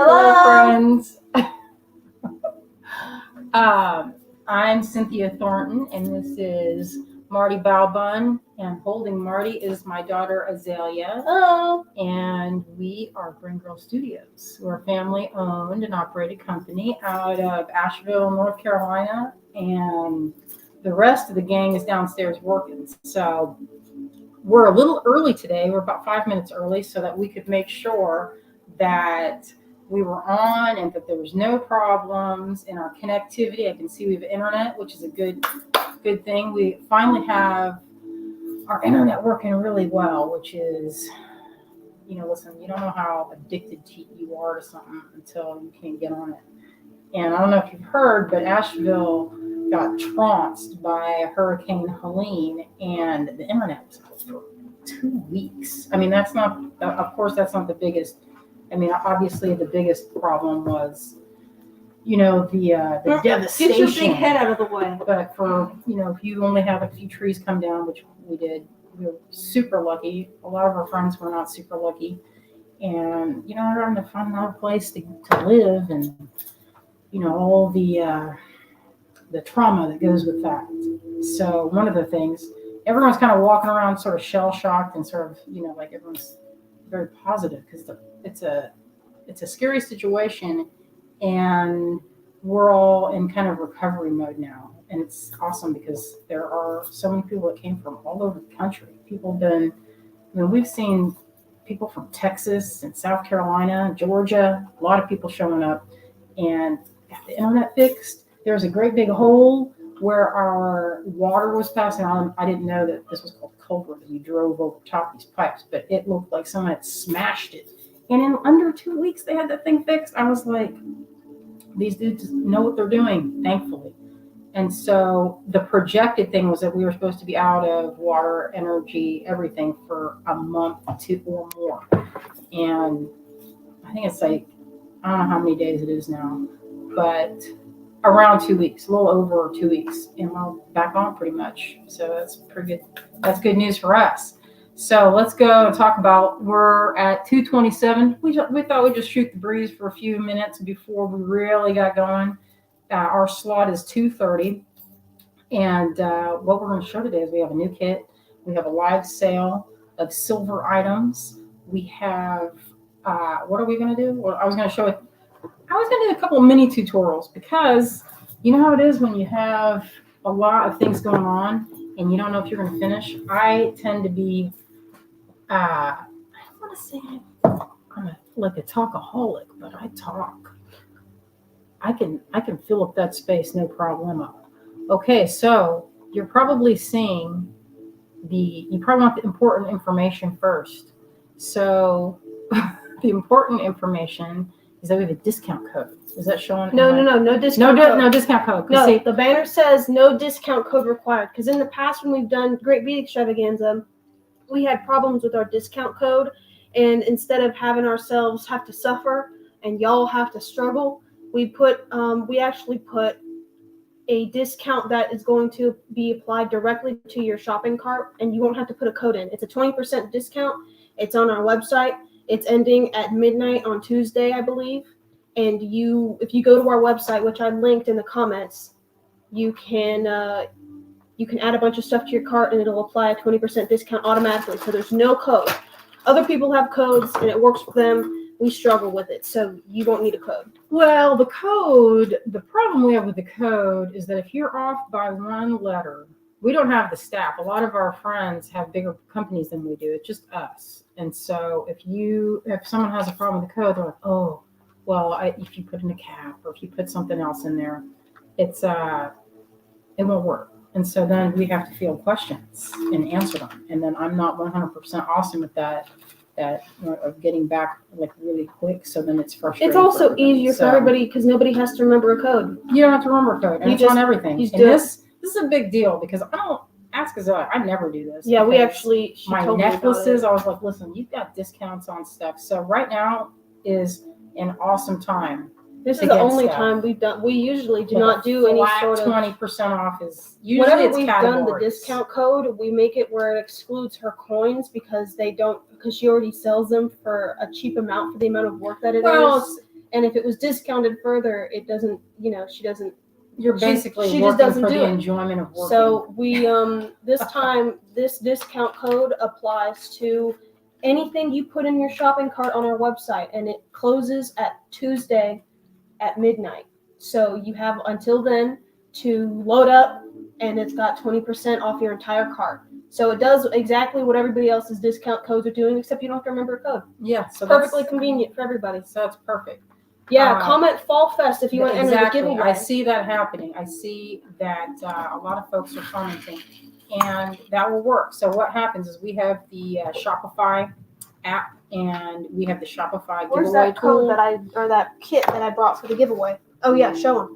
Hello, friends. I'm Cynthia Thornton, and this is Marty Balbun. And holding Marty is my daughter Azalea. Hello. And we are Greengirlstudios. We're a family-owned and operated company out of Asheville, North Carolina, and the rest of the gang is downstairs working. So we're a little early today. We're about 5 minutes early so that we could make sure that we were on and that there was no problems in our connectivity. I can see we have internet, which is a good thing. We finally have our internet working really well, which is, listen, you don't know how addicted you are to something until you can't get on it. And I don't know if you've heard, but Asheville got trounced by Hurricane Helene, and the internet was out for 2 weeks. I mean, that's not the biggest. I mean, obviously the biggest problem was, the devastation. Get your big head out of the way. But for, if you only have a few trees come down, which we did, we were super lucky. A lot of our friends were not super lucky. And, we're having to find another place to live and, all the trauma that goes with that. So one of the things, everyone's kind of walking around sort of shell-shocked and sort of, like everyone's very positive because it's a scary situation, and we're all in kind of recovery mode now. And it's awesome because there are so many people that came from all over the country. We've seen people from Texas and South Carolina, Georgia, a lot of people showing up, and got the internet fixed. There was a great big hole where our water was passing on. I didn't know that this was called culvert, and we drove over top these pipes, but it looked like someone had smashed it. And in under 2 weeks, they had that thing fixed. I was like, these dudes know what they're doing, thankfully. And so the projected thing was that we were supposed to be out of water, energy, everything for a month, 2 or more. And I think it's like, I don't know how many days it is now, but around 2 weeks, a little over 2 weeks, and we're back on pretty much. So that's pretty good. That's good news for us. So let's go and talk about, we're at 2:27. We thought we'd just shoot the breeze for a few minutes before we really got going. Our slot is 2:30. And what we're going to show today is we have a new kit. We have a live sale of silver items. We have, what are we going to do? Well, I was going to do a couple of mini tutorials because you know how it is when you have a lot of things going on and you don't know if you're going to finish. I tend to be, I don't want to say I'm like a talkaholic, but I talk. I can fill up that space, no problemo. Okay, so you're probably seeing you probably want the important information first. So the important information is that we have a discount code. Is that showing? No discount code. No discount code. No, see, the banner says no discount code required. Because in the past, when we've done Great Bead Extravaganza, we had problems with our discount code. And instead of having ourselves have to suffer and y'all have to struggle, we actually put a discount that is going to be applied directly to your shopping cart, and you won't have to put a code in. It's a 20% discount. It's on our website. It's ending at midnight on Tuesday, I believe. And if you go to our website, which I linked in the comments, you can add a bunch of stuff to your cart, and it'll apply a 20% discount automatically. So there's no code. Other people have codes, and it works for them. We struggle with it, so you don't need a code. Well, the problem we have with the code is that if you're off by one letter, we don't have the staff. A lot of our friends have bigger companies than we do. It's just us. And so if someone has a problem with the code, they're like, oh, well, if you put in a cap or if you put something else in there, it won't work. And so then we have to field questions and answer them. And then I'm not 100% awesome at that of getting back like really quick. So then it's frustrating. It's also easier for everybody because nobody has to remember a code. You don't have to remember a code. And it's on everything. This is a big deal because I don't ask Azalea. I never do this. Yeah, we actually. My necklaces, I was like, listen, you've got discounts on stuff. So right now is an awesome time. This is the only time we've done. We usually do not do any sort of 20% off is usually whenever it's we've categories. done the discount code. We make it where it excludes her coins because she already sells them for a cheap amount for the amount of work that it is. And if it was discounted further, it doesn't, she doesn't. You're basically she just working doesn't for do the it. enjoyment of working. So we this time this discount code applies to anything you put in your shopping cart on our website, and it closes at Tuesday at midnight. So you have until then to load up, and it's got 20% off your entire cart. So it does exactly what everybody else's discount codes are doing, except you don't have to remember a code. Yeah, so Perfectly convenient for everybody. So that's perfect. Yeah, comment Fallfest if you want to enter the giveaway. I see that happening. I see that a lot of folks are commenting, and that will work. So what happens is we have the Shopify app, and we have the Shopify Where's giveaway that code tool. that kit that I brought for the giveaway? Oh yeah, show them.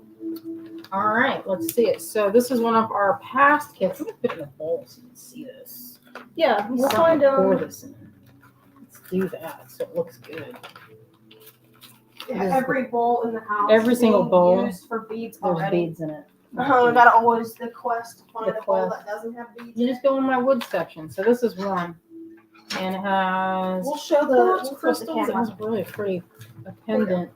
All right, let's see it. So this is one of our past kits. I'm gonna put it in a bowl so you can see this. Yeah, we'll find pour this in. Let's do that so it looks good. Every bowl in the house. Every single bowl used for beads there's already. beads in it. I gotta always the quest to find a bowl that doesn't have beads. You just go in my wood section. So this is one, and it has. We'll show the crystals. It has really pretty a pendant.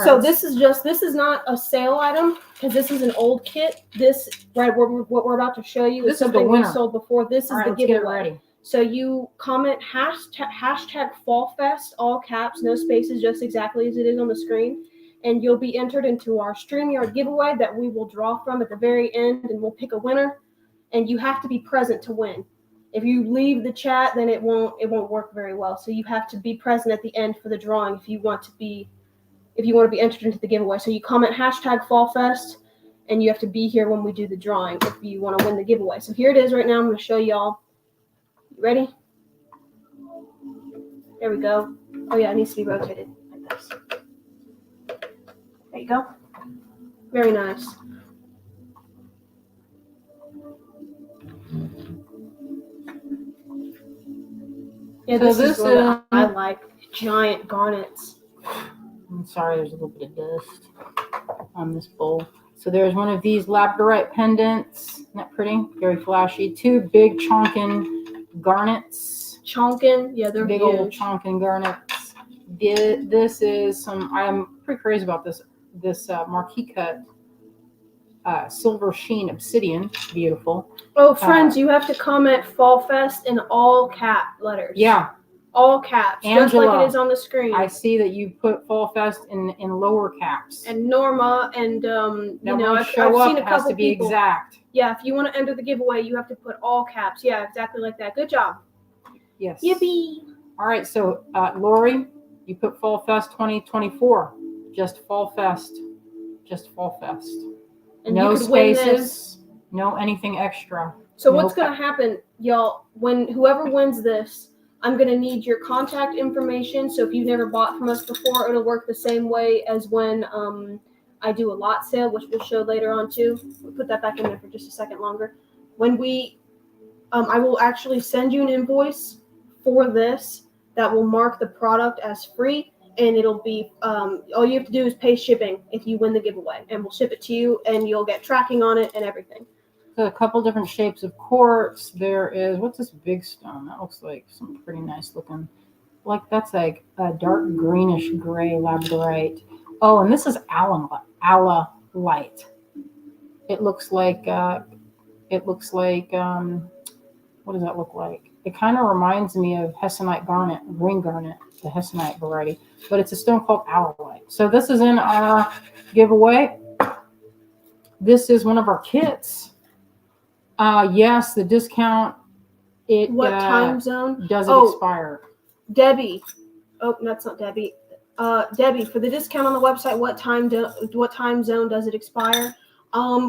So this is not a sale item because this is an old kit. This what we're about to show you is something we sold before. This is the giveaway. So you comment hashtag Fallfest, all caps, no spaces, just exactly as it is on the screen. And you'll be entered into our StreamYard giveaway that we will draw from at the very end, and we'll pick a winner. And you have to be present to win. If you leave the chat, then it won't work very well. So you have to be present at the end for the drawing if you want to be entered into the giveaway. So you comment hashtag Fallfest, and you have to be here when we do the drawing if you want to win the giveaway. So here it is right now. I'm going to show y'all. Ready? There we go. Oh yeah, it needs to be rotated like this. There you go. Very nice. Yeah, so this is what I like. Giant garnets. I'm sorry, there's a little bit of dust on this bowl. So there's one of these labradorite pendants. Isn't that pretty? Very flashy. Two big chonkin garnets. Chonkin? Yeah, they're big huge. Old chonkin garnets. This is I'm pretty crazy about this marquee cut silver sheen obsidian. Beautiful. Oh, friends, you have to comment Fallfest in all cap letters. Yeah. All caps, Angela, just like it is on the screen. I see that you put Fallfest in lower caps. And Norma and I've seen a couple has to be people. Exact. Yeah, if you want to enter the giveaway, you have to put all caps. Yeah, exactly like that. Good job. Yes. Yippee! All right, so Lori, you put Fallfest 2024. Just Fallfest. Just Fallfest. And no spaces. No anything extra. So what's going to happen, y'all? When whoever wins this, I'm going to need your contact information. So if you've never bought from us before, it'll work the same way as when I do a lot sale, which we'll show later on too. We'll put that back in there for just a second longer. When I will actually send you an invoice for this that will mark the product as free, and it'll be all you have to do is pay shipping if you win the giveaway, and we'll ship it to you, and you'll get tracking on it and everything. So a couple different shapes of quartz. There is, what's this big stone? That looks like something pretty nice looking. That's like a dark greenish gray labradorite. Oh, and this is allalite. It looks like what does that look like? It kind of reminds me of hessonite garnet, green garnet, the hessonite variety, but it's a stone called allalite. So this is in our giveaway. This is one of our kits. Yes, the discount. What time zone does it expire? Debbie. Oh, that's not Debbie. Debbie, for the discount on the website, what time zone does it expire?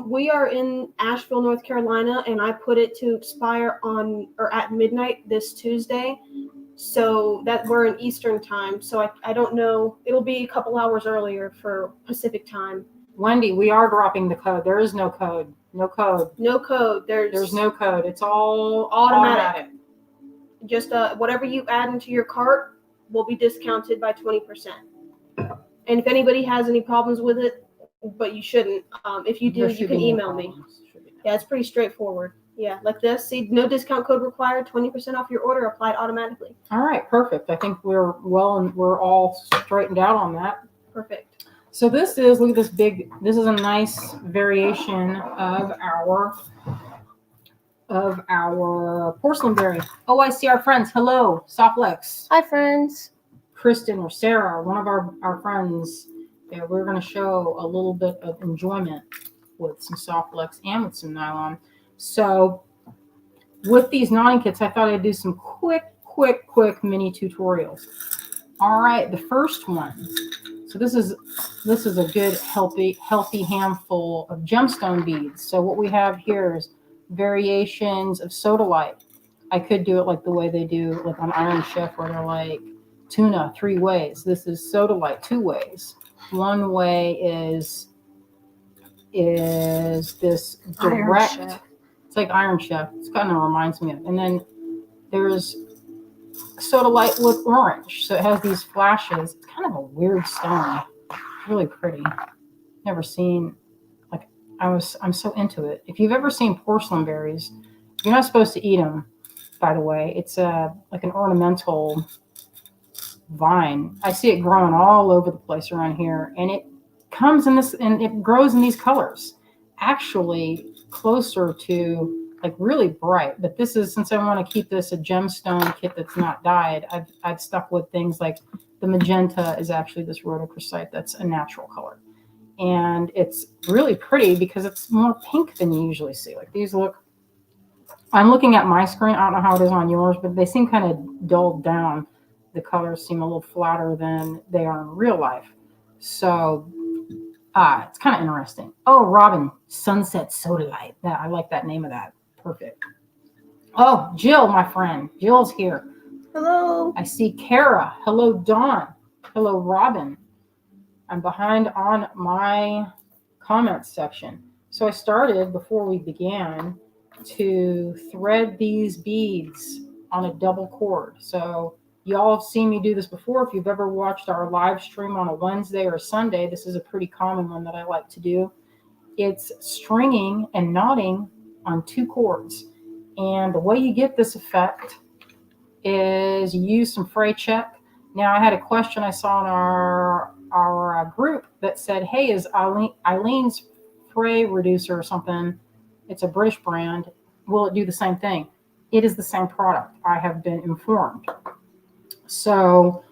We are in Asheville, North Carolina, and I put it to expire at midnight this Tuesday. So that we're in Eastern time. So I don't know. It'll be a couple hours earlier for Pacific time. Wendy, we are dropping the code. There is no code. No code. No code. There's no code. It's all automatic. Just whatever you add into your cart will be discounted by 20%. And if anybody has any problems with it, but you shouldn't, if you do, you can email me. Yeah, it's pretty straightforward. Yeah, like this. See, no discount code required. 20% off your order applied automatically. All right, perfect. I think we're all straightened out on that. Perfect. So this is, look at this big, this is a nice variation of our porcelain berry. Oh, I see our friends. Hello, Softlex. Hi, friends. Kristen or Sarah, one of our friends. Yeah, we're going to show a little bit of enjoyment with some Softlex and with some nylon. So with these knotting kits, I thought I'd do some quick mini tutorials. All right, the first one. So this is a good healthy handful of gemstone beads. So what we have here is variations of sodalite. I could do it like the way they do like on Iron Chef, where they're like tuna 3 ways. This is sodalite 2 ways. One way is this direct. It's like Iron Chef. It's kind of reminds me of. And then there's sodalite with orange. So it has these flashes. It's kind of a weird stone. Really pretty. Never seen, like, I'm so into it. If you've ever seen porcelain berries, you're not supposed to eat them, by the way. It's like an ornamental vine. I see it growing all over the place around here, and it comes in this, and it grows in these colors. Actually, closer to like really bright. But this is, since I want to keep this a gemstone kit that's not dyed, I've stuck with things like the magenta is actually this rhodochrosite that's a natural color. And it's really pretty because it's more pink than you usually see. Like these look, I'm looking at my screen. I don't know how it is on yours, but they seem kind of dulled down. The colors seem a little flatter than they are in real life. So it's kind of interesting. Oh, Robin, Sunset Sodalite. Yeah, I like that name of that. Perfect. Oh, Jill, my friend. Jill's here. Hello. I see Kara. Hello, Dawn. Hello, Robin. I'm behind on my comments section. So I started, before we began, to thread these beads on a double cord. So y'all have seen me do this before. If you've ever watched our live stream on a Wednesday or a Sunday, this is a pretty common one that I like to do. It's stringing and knotting on 2 cords. And the way you get this effect is you use some fray check. Now, I had a question I saw in our group that said, hey, is Eileen's fray reducer or something, it's a British brand, will it do the same thing? It is the same product, I have been informed. So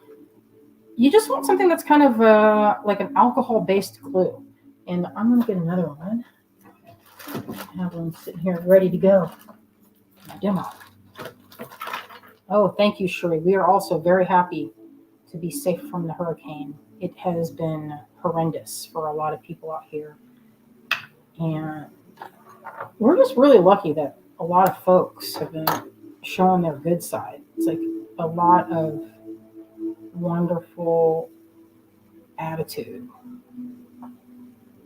you just want something that's kind of like an alcohol-based glue. And I'm going to get another one. I have one sitting here ready to go. My demo. Oh, thank you, Sheree. We are also very happy to be safe from the hurricane. It has been horrendous for a lot of people out here. And we're just really lucky that a lot of folks have been showing their good side. It's like a lot of wonderful attitude.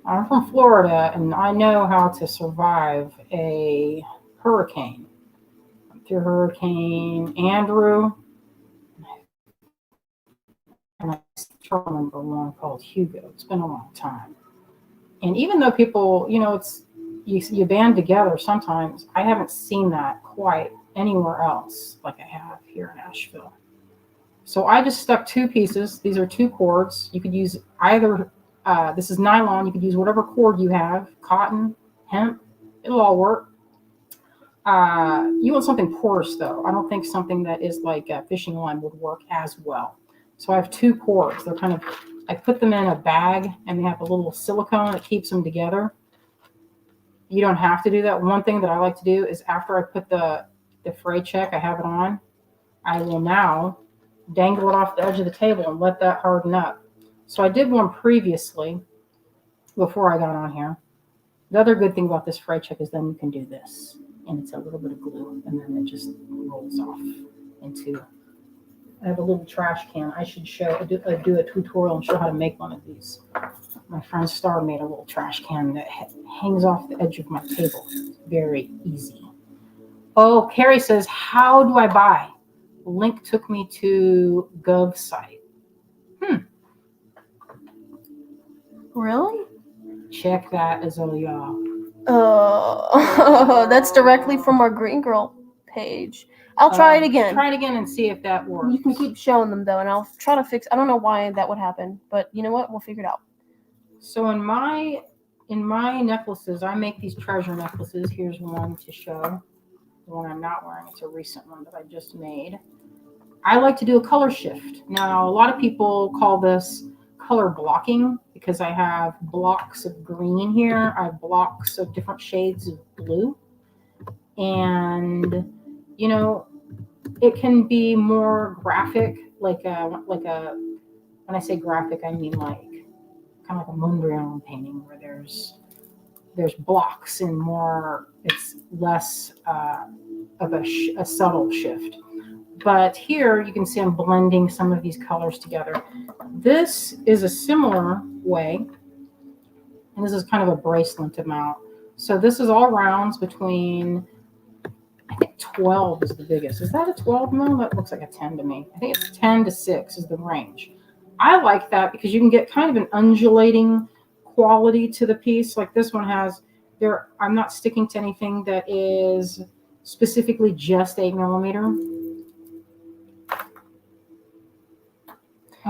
I'm from Florida, and I know how to survive a hurricane. Through Hurricane Andrew, and I still remember one called Hugo. It's been a long time. And even though people, it's you band together sometimes, I haven't seen that quite anywhere else like I have here in Asheville. So I just stuck 2 pieces. These are 2 cords. You could use either, this is nylon. You could use whatever cord you have, cotton, hemp. It'll all work. You want something porous, though. I don't think something that is like a fishing line would work as well. So I have 2 cords. They're kind of, I put them in a bag, and they have a little silicone that keeps them together. You don't have to do that. One thing that I like to do is after I put the fray check, I have it on, I will now dangle it off the edge of the table and let that harden up. So I did one previously before I got on here. The other good thing about this fray check is then you can do this. And it's a little bit of glue, and then it just rolls off into. I have a little trash can. I should do a tutorial and show how to make one of these. My friend Star made a little trash can that hangs off the edge of my table. It's very easy. Oh, Carrie says, how do I buy? Link took me to Gov site. Really? Check that, Azalea. That's directly from our Green Girl page. I'll try it again. Try it again and see if that works. You can keep showing them though, and I'll try to fix. I don't know why that would happen, but you know what? We'll figure it out. So in my necklaces, I make these treasure necklaces. Here's one to show. The one I'm not wearing. It's a recent one that I just made. I like to do a color shift. Now, a lot of people call this color blocking because I have blocks of green here. I have blocks of different shades of blue. And, you know, it can be more graphic, like when I say graphic, I mean like kind of like a Mondrian painting where there's blocks and more, it's less of a subtle shift. But here you can see I'm blending some of these colors together. This is a similar way, and this is kind of a bracelet amount. So this is all rounds between, I think 12 is the biggest. Is that a 12 mil? That looks like a 10 to me. I think it's 10 to 6 is the range. I like that because you can get kind of an undulating quality to the piece. Like this one has, I'm not sticking to anything that is specifically just 8 millimeter.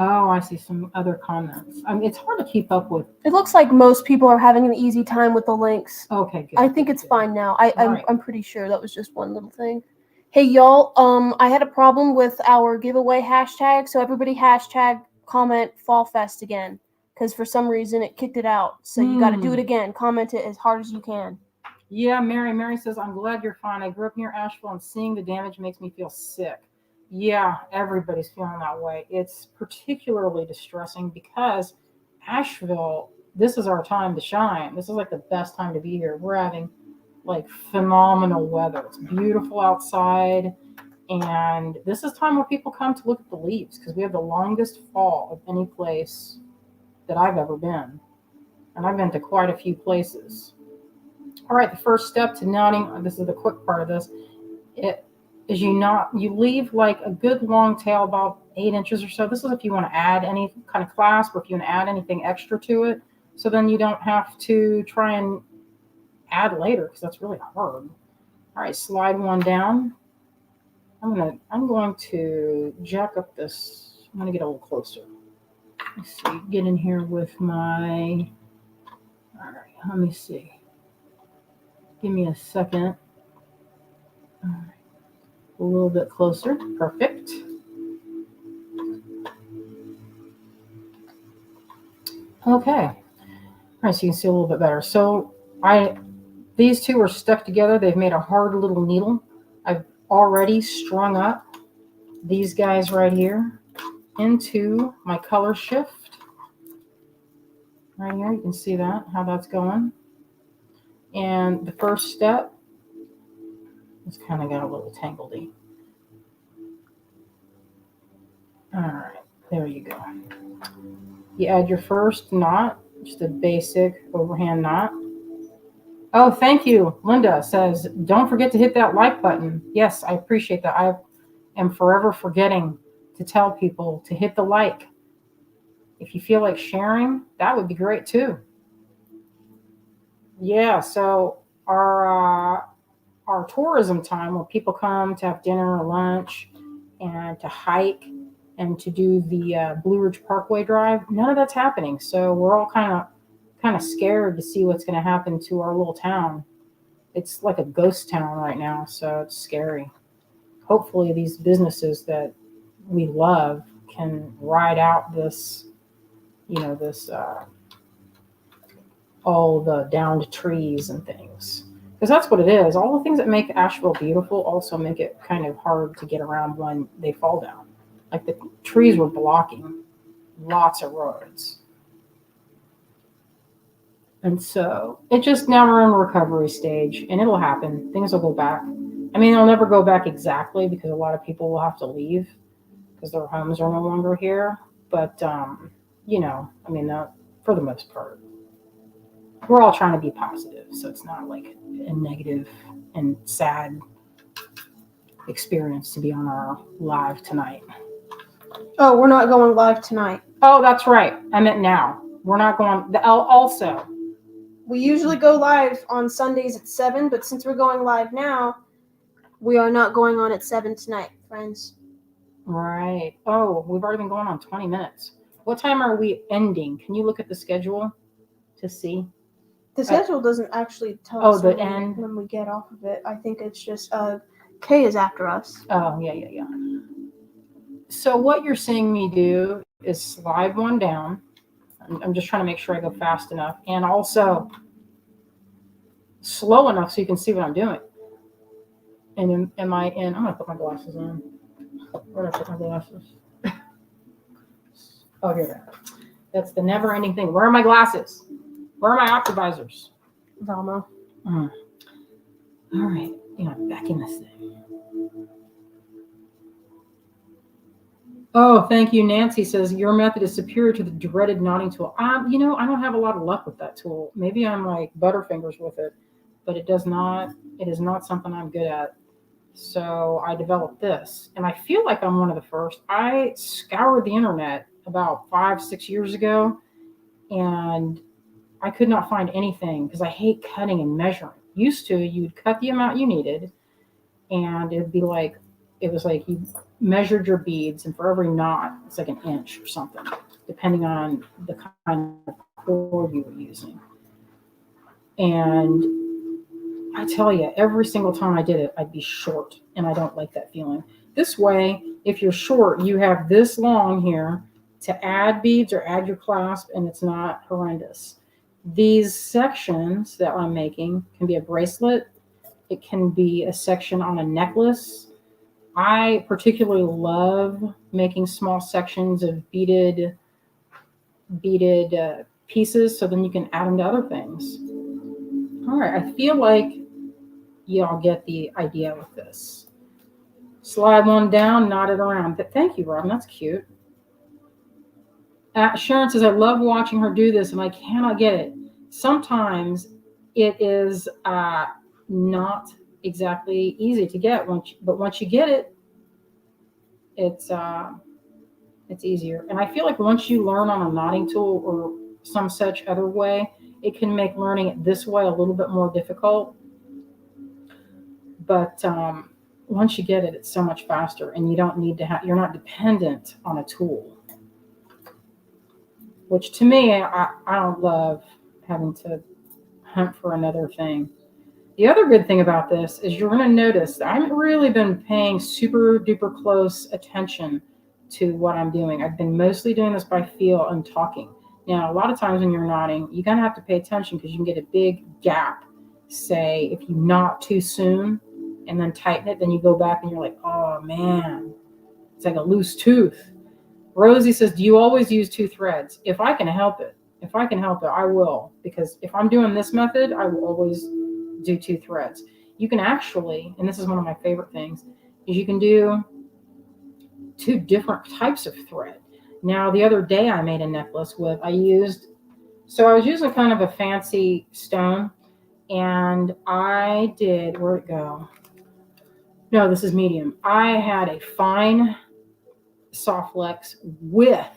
Oh, I see some other comments. I mean, it's hard to keep up with. It looks like most people are having an easy time with the links. Okay, good. I think it's fine now. Right. I'm pretty sure that was just one little thing. Hey, y'all, I had a problem with our giveaway hashtag, so everybody hashtag comment Fallfest again, because for some reason it kicked it out. So you got to do it again. Comment it as hard as you can. Yeah, Mary says, I'm glad you're fine. I grew up near Asheville, and seeing the damage makes me feel sick. Yeah, everybody's feeling that way. It's particularly distressing because Asheville, this is our time to shine. This is like the best time to be here. We're having like phenomenal weather. It's beautiful outside. And this is time where people come to look at the leaves because we have the longest fall of any place that I've ever been. And I've been to quite a few places. All right, the first step to knotting, this is the quick part of this, you leave like a good long tail, about 8 inches or so. This is if you want to add any kind of clasp or if you want to add anything extra to it. So then you don't have to try and add later because that's really hard. All right, slide one down. I'm going to jack up this. I'm going to get a little closer. Let's see, get in here with my, all right, let me see. Give me a second. All right. A little bit closer. Perfect. Okay. All right, so you can see a little bit better. So these two are stuck together. They've made a hard little needle. I've already strung up these guys right here into my color shift. Right here, you can see that, how that's going. And the first step, it's kind of got a little tangledy. All right, there you go. You add your first knot, just a basic overhand knot. Oh, thank you. Linda says, don't forget to hit that like button. Yes, I appreciate that. I am forever forgetting to tell people to hit the like. If you feel like sharing, that would be great too. Yeah, so our tourism time when people come to have dinner or lunch and to hike and to do the Blue Ridge Parkway drive, none of that's happening. So we're all kind of scared to see what's going to happen to our little town. It's like a ghost town right now, so it's scary. Hopefully these businesses that we love can ride out this, all the downed trees and things. Because that's what it is. All the things that make Asheville beautiful also make it kind of hard to get around when they fall down. Like the trees were blocking lots of roads. And so it just now we're in a recovery stage and it'll happen. Things will go back. I mean, they'll never go back exactly because a lot of people will have to leave because their homes are no longer here. But, for the most part, we're all trying to be positive. So it's not like a negative and sad experience to be on our live tonight. Oh, we're not going live tonight. Oh, that's right. I meant now. We're not going. Also, We usually go live on Sundays at 7, but since we're going live now, we are not going on at 7 tonight, friends. Right. Oh, we've already been going on 20 minutes. What time are we ending? Can you look at the schedule to see? The schedule doesn't actually tell Oh, us the end? when we get off of it. I think it's just Kay is after us. Oh, yeah. So what you're seeing me do is slide one down. I'm just trying to make sure I go fast enough and also slow enough so you can see what I'm doing. And am I in? I'm going to put my glasses on. Where did I put my glasses? Oh, here they are. That's the never-ending thing. Where are my glasses? Where are my optivisors? Velma. All right. Back in this thing. Oh, thank you. Nancy says your method is superior to the dreaded knotting tool. I don't have a lot of luck with that tool. Maybe I'm like Butterfingers with it, but it is not something I'm good at. So I developed this, and I feel like I'm one of the first. I scoured the internet about 5-6 years ago, and I could not find anything because I hate cutting and measuring. Used to, you'd cut the amount you needed, and it was like you measured your beads, and for every knot, it's like an inch or something, depending on the kind of cord you were using. And I tell you, every single time I did it, I'd be short, and I don't like that feeling. This way, if you're short, you have this long here to add beads or add your clasp, and it's not horrendous. These sections that I'm making can be a bracelet. It can be a section on a necklace. I particularly love making small sections of beaded pieces, so then you can add them to other things. All right, I feel like y'all get the idea with this. Slide one down, knot it around. But thank you, Robin. That's cute. Sharon says, I love watching her do this, and I cannot get it. Sometimes it is not exactly easy to get, but once you get it, it's easier. And I feel like once you learn on a knotting tool or some such other way, it can make learning it this way a little bit more difficult. But once you get it, it's so much faster, and you don't need to you're not dependent on a tool. Which to me, I don't love having to hunt for another thing. The other good thing about this is you're going to notice that I haven't really been paying super duper close attention to what I'm doing. I've been mostly doing this by feel and talking. Now, a lot of times when you're knotting, you kind of have to pay attention because you can get a big gap. Say, if you knot too soon and then tighten it, then you go back and you're like, oh man, it's like a loose tooth. Rosie says, do you always use 2 threads? If I can help it, I will. Because if I'm doing this method, I will always do 2 threads. You can actually, and this is one of my favorite things, is you can do 2 different types of thread. Now, the other day I made a necklace I was using kind of a fancy stone, and I did, where'd it go? No, this is medium. I had a fine soft flex with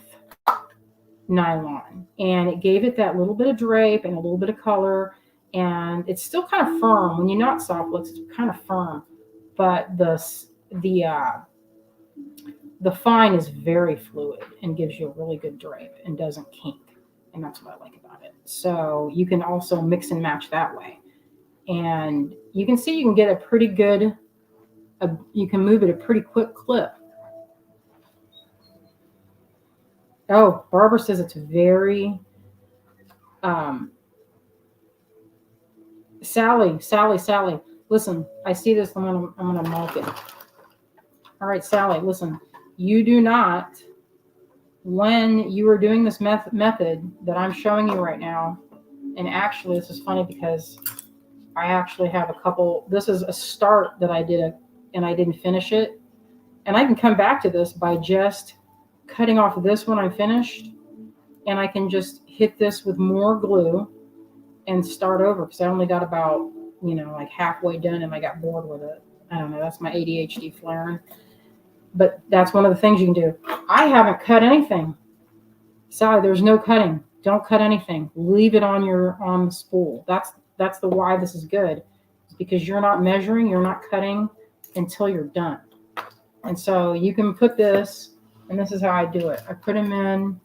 nylon, and it gave it that little bit of drape and a little bit of color, and it's still kind of firm. When you knot soft flex, it's kind of firm, but the fine is very fluid and gives you a really good drape and doesn't kink, and that's what I like about it. So you can also mix and match that way, and you can see you can get a pretty good you can move at a pretty quick clip. Oh, Barbara says it's very Sally, listen, I see this, I'm gonna mark it. All right, Sally, listen, you do not, when you are doing this method that I'm showing you right now, and actually this is funny because I actually have a couple, this is a start that I did and I didn't finish it, and I can come back to this by just cutting off this when I'm finished, and I can just hit this with more glue and start over because I only got about, like halfway done and I got bored with it. I don't know, that's my ADHD flaring. But that's one of the things you can do. I haven't cut anything. Sally, there's no cutting. Don't cut anything. Leave it on the spool. That's the why this is good. It's because you're not measuring, you're not cutting until you're done. And so you can put this, and this is how I do it. I put them in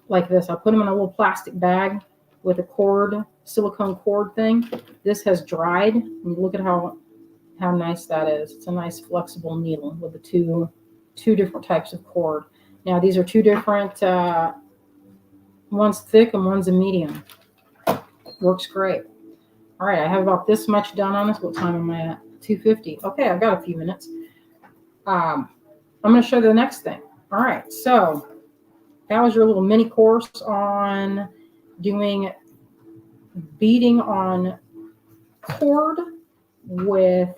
like this. I put them in a little plastic bag with a cord, silicone cord thing. This has dried. And look at how nice that is. It's a nice flexible needle with the two different types of cord. Now these are two different, one's thick and one's a medium. Works great. All right, I have about this much done on this. What time am I at? 2:50. Okay, I've got a few minutes. I'm going to show you the next thing. All right, so that was your little mini course on doing beading on cord with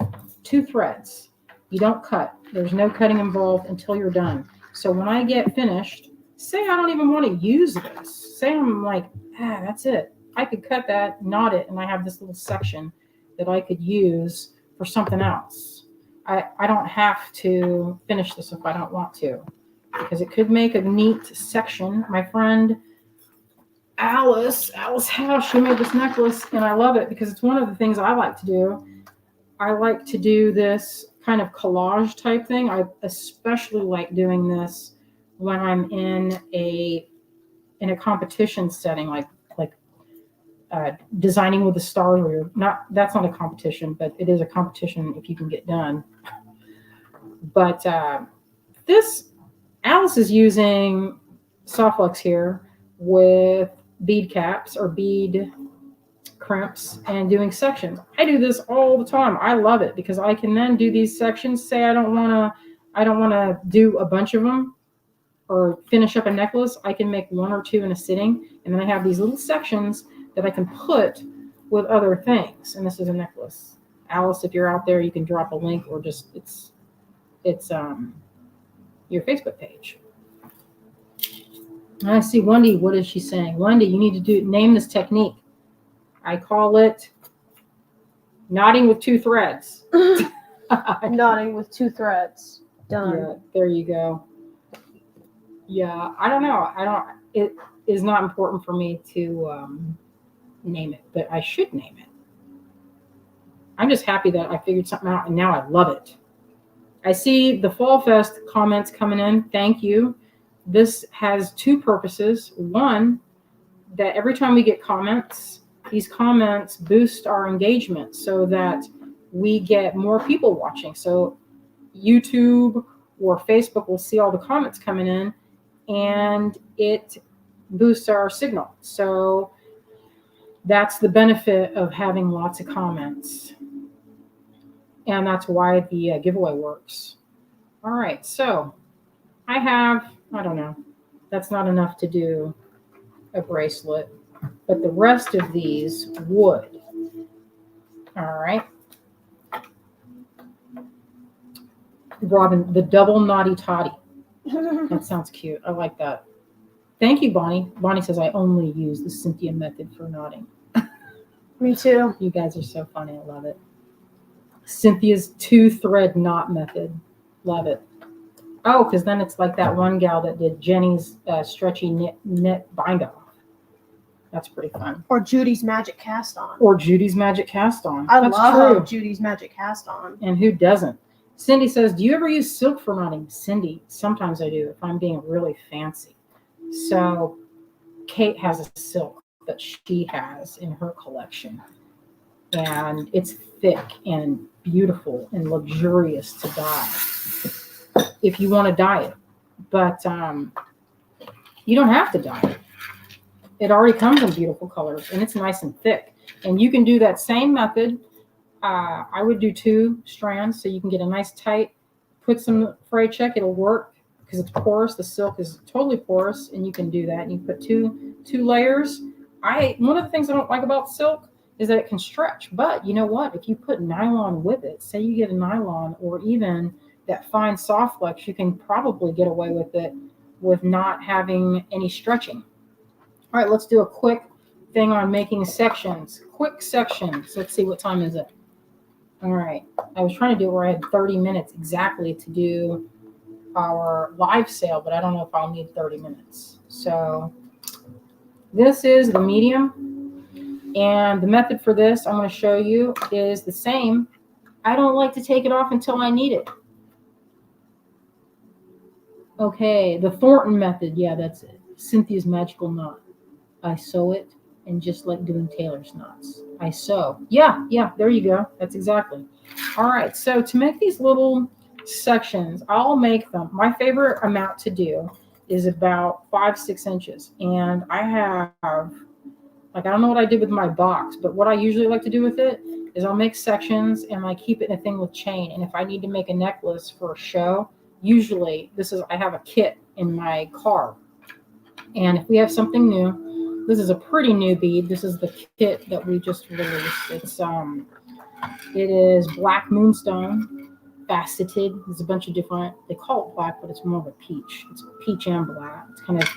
2 threads. You don't cut. There's no cutting involved until you're done. So when I get finished, say I don't even want to use this. Say I'm like, that's it. I could cut that, knot it, and I have this little section that I could use for something else. I don't have to finish this if I don't want to, because it could make a neat section. My friend Alice House, she made this necklace, and I love it because it's one of the things I like to do. I like to do this kind of collage type thing. I especially like doing this when I'm in a competition setting, like designing with the stars. Or that's not a competition, but it is a competition if you can get done. But this Alice is using soft flux here with bead caps or bead crimps and doing sections. I do this all the time. I love it because I can then do these sections. Say I don't want to do a bunch of them or finish up a necklace. I can make 1 or 2 in a sitting, and then I have these little sections that I can put with other things. And this is a necklace. Alice, if you're out there, you can drop a link or just it's your Facebook page. I see Wendy. What is she saying? Wendy, you need to name this technique. I call it knotting with 2 threads. Knotting with 2 threads. Done. Yeah, there you go. Yeah, I don't know. It is not important for me to name it, but I should name it. I'm just happy that I figured something out, and now I love it. I see the Fallfest comments coming in. Thank you. This has 2 purposes. One, that every time we get comments, these comments boost our engagement so that we get more people watching. So YouTube or Facebook will see all the comments coming in, and it boosts our signal. So that's the benefit of having lots of comments. And that's why the giveaway works. All right, so I don't know, that's not enough to do a bracelet, but the rest of these would. All right. Robin, the double naughty toddy. That sounds cute. I like that. Thank you, Bonnie. Bonnie says I only use the Cynthia method for knotting. Me too. You guys are so funny. I love it. Cynthia's 2-thread knot method. Love it. Oh, because then it's like that one gal that did Jenny's stretchy knit bind off. That's pretty fun. Or Judy's magic cast on. I love Judy's magic cast on. And who doesn't? Cindy says, do you ever use silk for knotting? Cindy, sometimes I do if I'm being really fancy. So Kate has a silk that she has in her collection. And it's thick and beautiful and luxurious to dye if you want to dye it. But you don't have to dye it. It already comes in beautiful colors, and it's nice and thick. And you can do that same method. I would do 2 strands so you can get a nice tight, put some fray check, it'll work because it's porous. The silk is totally porous, and you can do that. And you put two layers. One of the things I don't like about silk is that it can stretch. But you know what? If you put nylon with it, say you get a nylon or even that fine soft flex, you can probably get away with it with not having any stretching. All right, let's do a quick thing on making sections. Quick sections. Let's see, what time is it? All right. I was trying to do it where I had 30 minutes exactly to do our live sale, but I don't know if I'll need 30 minutes. So This is the medium, and the method for this I'm going to show you is the same. I don't like to take it off until I need it. Okay, the Thornton method. Yeah, that's it. Cynthia's magical knot. I sew it, and just like doing Taylor's knots, I sew. Yeah, there you go. That's exactly. All right, so to make these little sections, I'll make them. My favorite amount to do is about 5-6 inches. And I have, like, I don't know what I did with my box, but what I usually like to do with it is I'll make sections and I keep it in a thing with chain. And if I need to make a necklace for a show, usually I have a kit in my car. And if we have something new, this is a pretty new bead. This is the kit that we just released. It is black moonstone, faceted. There's a bunch of different, they call it black, but it's more of a peach. It's peach and black. It's kind of,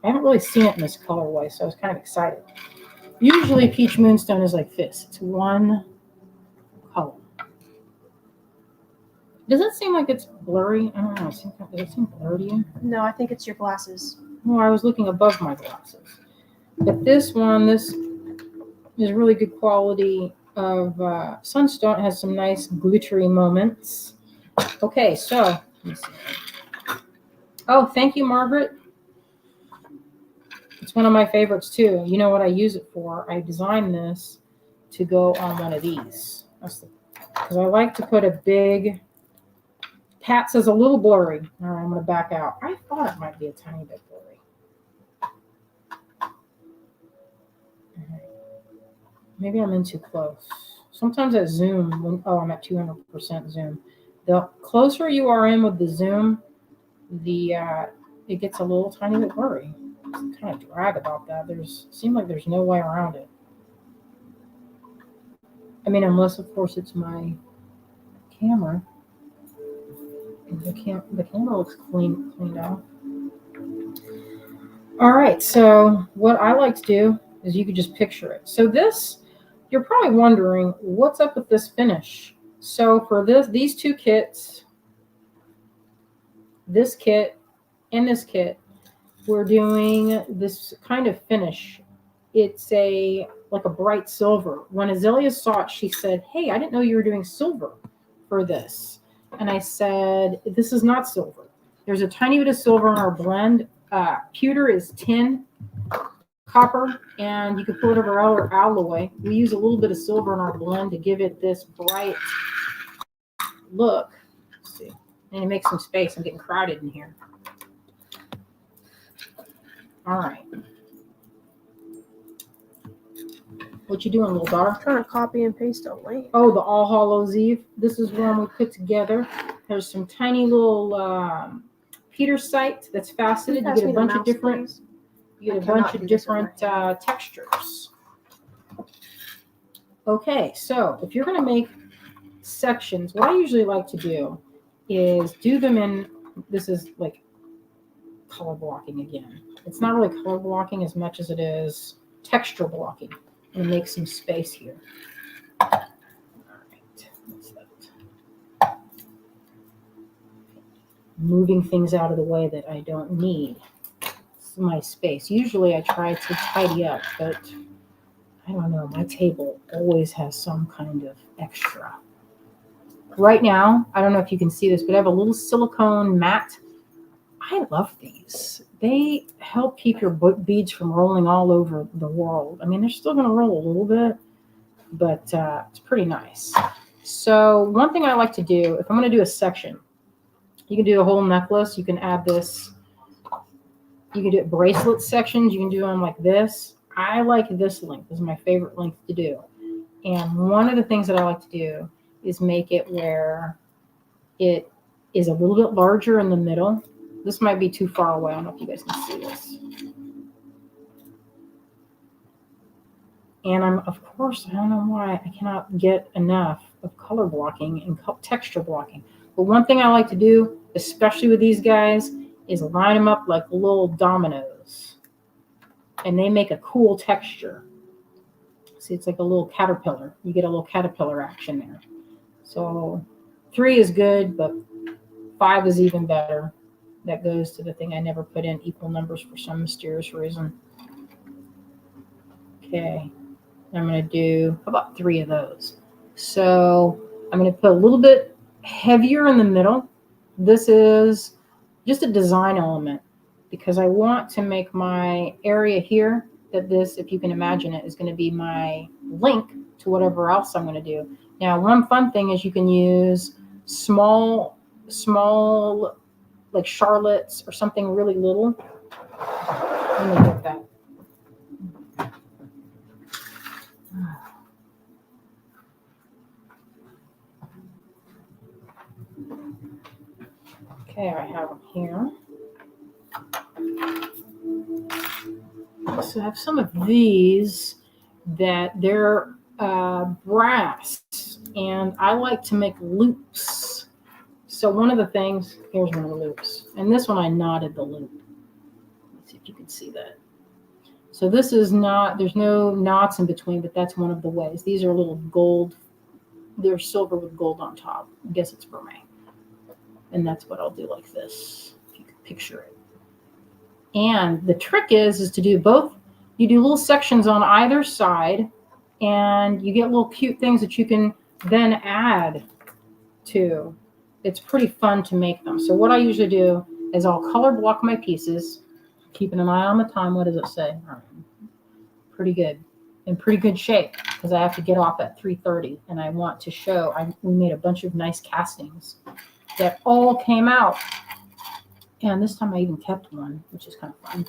I haven't really seen it in this colorway, so I was kind of excited. Usually peach moonstone is like this. It's one color. Does it seem like it's blurry? I don't know. Does it seem blurry to you? No, I think it's your glasses. Well, I was looking above my glasses. But this is really good quality of sunstone. It has some nice glittery moments. Okay, so let me see. Oh, thank you, Margaret. It's one of my favorites too. You know what I use it for? I designed this to go on one of these. Because I like to put a big. Pat says a little blurry. All right, I'm going to back out. I thought it might be a tiny bit blurry. Maybe I'm in too close. Sometimes I zoom. I'm at 200% zoom. The closer you are in with the zoom, it gets a little tiny bit blurry. It's kind of drag about that. Seems like there's no way around it. I mean, unless of course it's my camera. The camera looks cleaned out. All right, so what I like to do is you could just picture it. So this, you're probably wondering, what's up with this finish? So for these two kits, this kit and this kit, we're doing this kind of finish. It's like a bright silver. When Azalea saw it, she said, "Hey, I didn't know you were doing silver for this." And I said, "This is not silver. There's a tiny bit of silver in our blend. Pewter is tin, copper, and you can put whatever other alloy. We use a little bit of silver in our blend to give it this bright look." Let's see. And it makes some space. I'm getting crowded in here. All right. What you doing, little daughter? I'm trying to copy and paste a link. Oh, the All Hallows Eve. This is one we put together. There's some tiny little petersite that's faceted. You get a bunch of different. You get a bunch of different textures. Okay, so if you're going to make sections, what I usually like to do is do them in. This is like color blocking again. It's not really color blocking as much as it is texture blocking. And make some space here. All right. What's that? Moving things out of the way that I don't need. It's my space. Usually I try to tidy up, but I don't know. My table always has some kind of extra. Right now, I don't know if you can see this, but I have a little silicone mat. I love these. They help keep your beads from rolling all over the world. I mean, they're still going to roll a little bit, but it's pretty nice. So one thing I like to do, if I'm going to do a section, you can do a whole necklace. You can add this. You can do bracelet sections. You can do them like this. I like this length. This is my favorite length to do. And one of the things that I like to do is make it where it is a little bit larger in the middle. This might be too far away. I don't know if you guys can see this. And of course, I don't know why I cannot get enough of color blocking and texture blocking. But one thing I like to do, especially with these guys, is line them up like little dominoes. And they make a cool texture. See, it's like a little caterpillar. You get a little caterpillar action there. So 3 is good, but 5 is even better. That goes to the thing I never put in equal numbers for some mysterious reason. Okay. I'm going to do about 3 of those. So I'm going to put a little bit heavier in the middle. This is just a design element because I want to make my area here that this, if you can imagine it, is going to be my link to whatever else I'm going to do. Now, one fun thing is you can use small like Charlottes or something really little. Let me get that. Okay, I have them here. So I have some of these that they're brass, and I like to make loops. So one of the things, here's one of the loops, and this one I knotted the loop. Let's see if you can see that. So this is not, there's no knots in between, but that's one of the ways. These are little gold, they're silver with gold on top. I guess it's vermeil. And that's what I'll do like this, if you can picture it. And the trick is to do both. You do little sections on either side, and you get little cute things that you can then add to. It's pretty fun to make them. So what I usually do is I'll color block my pieces, keeping an eye on the time. What does it say? Pretty good. In pretty good shape because I have to get off at 3:30, and I want to show. We made a bunch of nice castings that all came out. And this time I even kept one, which is kind of fun.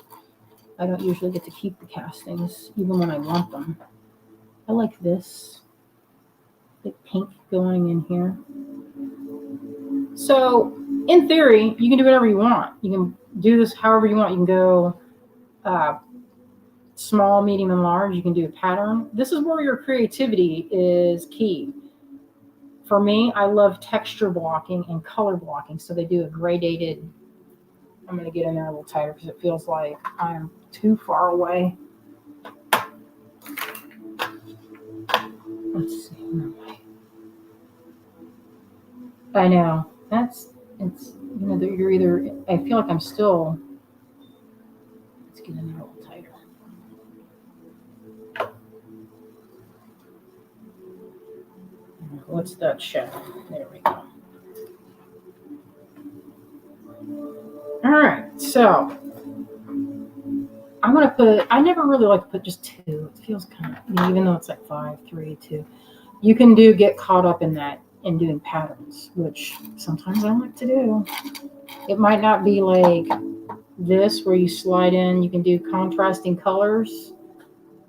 I don't usually get to keep the castings, even when I want them. I like this. Like pink going in here. So, in theory, you can do whatever you want. You can do this however you want. You can go small, medium, and large. You can do a pattern. This is where your creativity is key. For me, I love texture blocking and color blocking. So they do a gradated. I'm going to get in there a little tighter because it feels like I'm too far away. Let's see. I know. You're either, I feel like I'm still, let's get in there a little tighter. What's that shadow? There we go. All right, so I'm going to put, I never really like to put just 2. It feels kind of, even though it's like 5, 3, 2. You can get caught up in that, in doing patterns, which sometimes I like to do. It might not be like this where you slide in, you can do contrasting colors.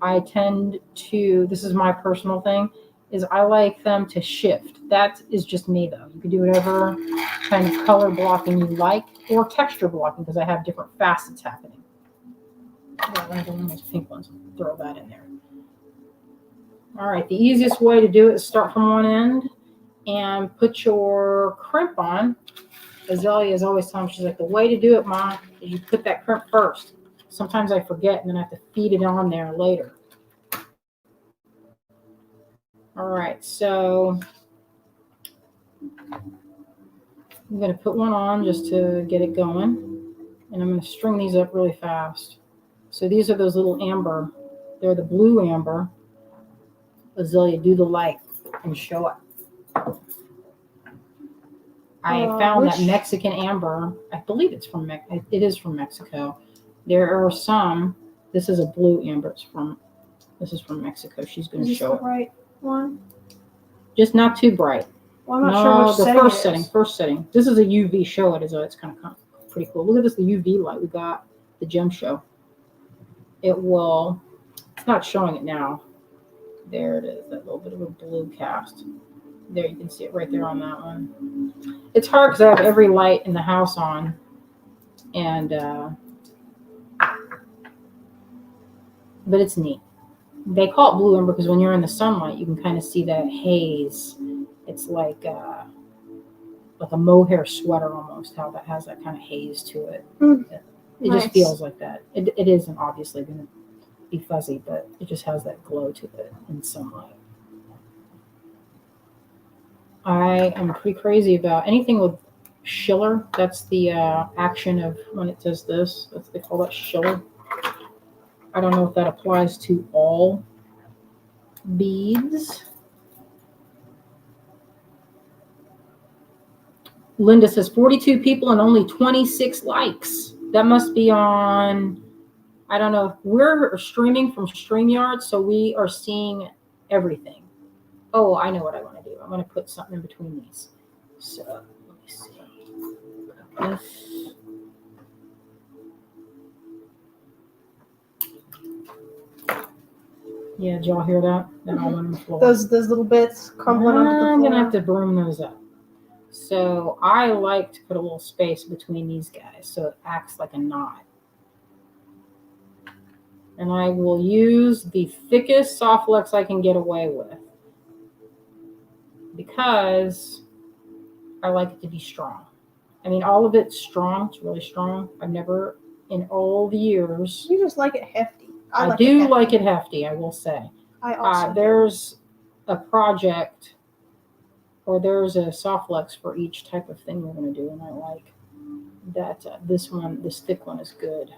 I tend to, this is my personal thing, is I like them to shift. That is just me though. You can do whatever kind of color blocking you like, or texture blocking because I have different facets happening. One of those pink ones, throw that in there. All right, the easiest way to do it is start from one end and put your crimp on. Azalea is always telling me, she's like, the way to do it, Mom, is you put that crimp first. Sometimes I forget and then I have to feed it on there later. All right, so I'm going to put one on just to get it going. And I'm going to string these up really fast. So these are those little amber. They're the blue amber. Azalea, do the light and show it. I found that Mexican amber. I believe it's from it is from Mexico. There are some. This is a blue amber. This is from Mexico. She's going to show it. Right one. Just not too bright. Well, I'm not sure which setting. First setting. First setting. This is a UV show it, it's kind of pretty cool. Look at this, the UV light we got, the gem show. It will, it's not showing it now. There it is, that little bit of a blue cast. There, you can see it right there on that one. It's hard because I have every light in the house on. And, but it's neat. They call it blue amber because when you're in the sunlight, you can kind of see that haze. It's like a mohair sweater almost, how that has that kind of haze to it. It nice. Just feels like that. It isn't obviously going to be fuzzy, but it just has that glow to it in sunlight. I am pretty crazy about anything with schiller. That's the action of when it does this. They call that schiller. I don't know if that applies to all beads. Linda says 42 people and only 26 likes. That must be on, I don't know. We're streaming from StreamYard, so we are seeing everything. Oh, I know what I want to do. I'm going to put something in between these. So let me see. This. Yeah, did y'all hear that? That all on the floor. Those little bits crumbling onto the floor. I'm going to have to broom those up. So I like to put a little space between these guys so it acts like a knot. And I will use the thickest soft Lux I can get away with because I like it to be strong. I mean, all of it's strong. It's really strong. I've never, in all the years. You just like it hefty. I do like it hefty, I will say. I also there's a project or there's a soft Lux for each type of thing we're going to do. And I like that this thick one is good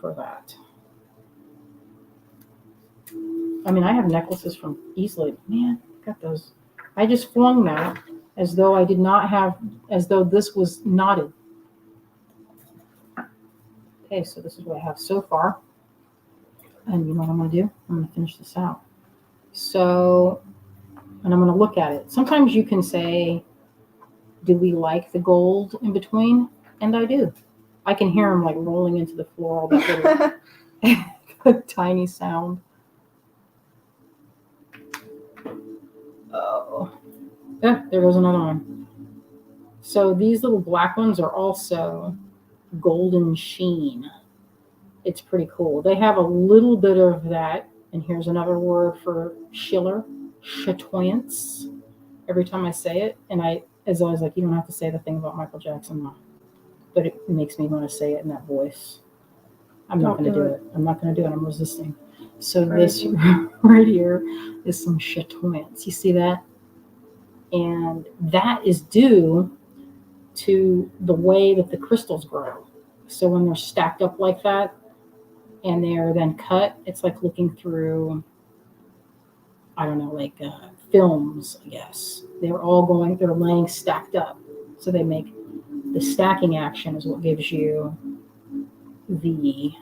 for that. I mean, I have necklaces from easily. Man, got those. I just flung that as though I did not have, as though this was knotted. Okay, so this is what I have so far. And you know what I'm going to do? I'm going to finish this out. So, and I'm going to look at it. Sometimes you can say, do we like the gold in between? And I do. I can hear them like rolling into the floor, all that little tiny sound. Oh, yeah, there goes another one. So these little black ones are also golden sheen. It's pretty cool. They have a little bit of that, and here's another word for Schiller, chatoyance. Every time I say it, and as always, like, you don't have to say the thing about Michael Jackson, but it makes me want to say it in that voice. I'm not going to do it. I'm not going to do it. I'm resisting. So this right here is some chatoyance. You see that? And that is due to the way that the crystals grow. So when they're stacked up like that and they're then cut, it's like looking through, I don't know, like films, I guess. They're laying stacked up. So they make the stacking action is what gives you the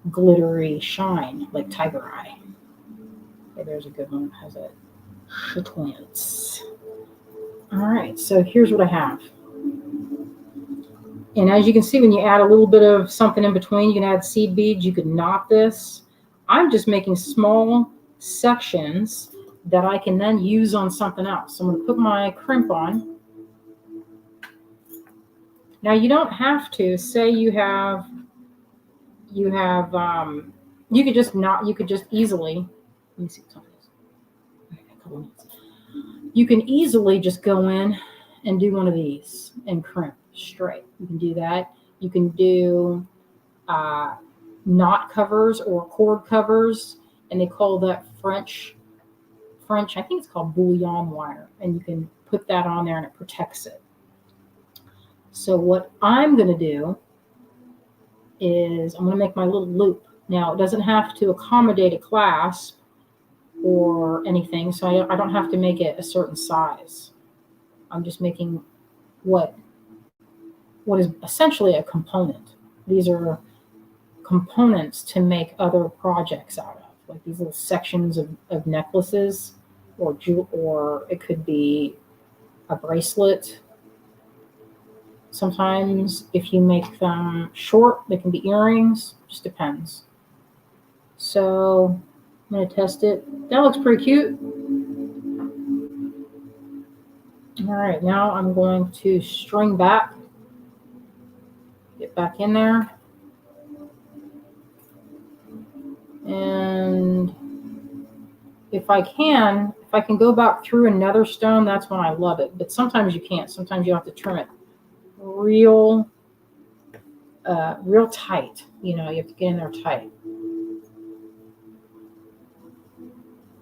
glittery shine, like tiger eye. Okay, there's a good one that has a chatoyance. All right, so here's what I have. And as you can see, when you add a little bit of something in between, you can add seed beads, you could knot this. I'm just making small sections that I can then use on something else. So I'm going to put my crimp on. Now you don't have to say you could just easily, let me see what time it is. Okay, a couple minutes. You can easily just go in and do one of these and crimp straight. You can do that. You can do knot covers or cord covers, and they call that French, I think it's called bouillon wire, and you can put that on there and it protects it. So what I'm going to do is I'm going to make my little loop. Now, it doesn't have to accommodate a clasp or anything, so I don't have to make it a certain size. I'm just making what is essentially a component. These are components to make other projects out of, like these little sections of necklaces, or it could be a bracelet. Sometimes if you make them short, they can be earrings, just depends. So I'm going to test it. That looks pretty cute. All right, now I'm going to string back, get back in there. And if I can go back through another stone, that's when I love it. But sometimes you can't. Sometimes you have to trim it real tight. You know, you have to get in there tight.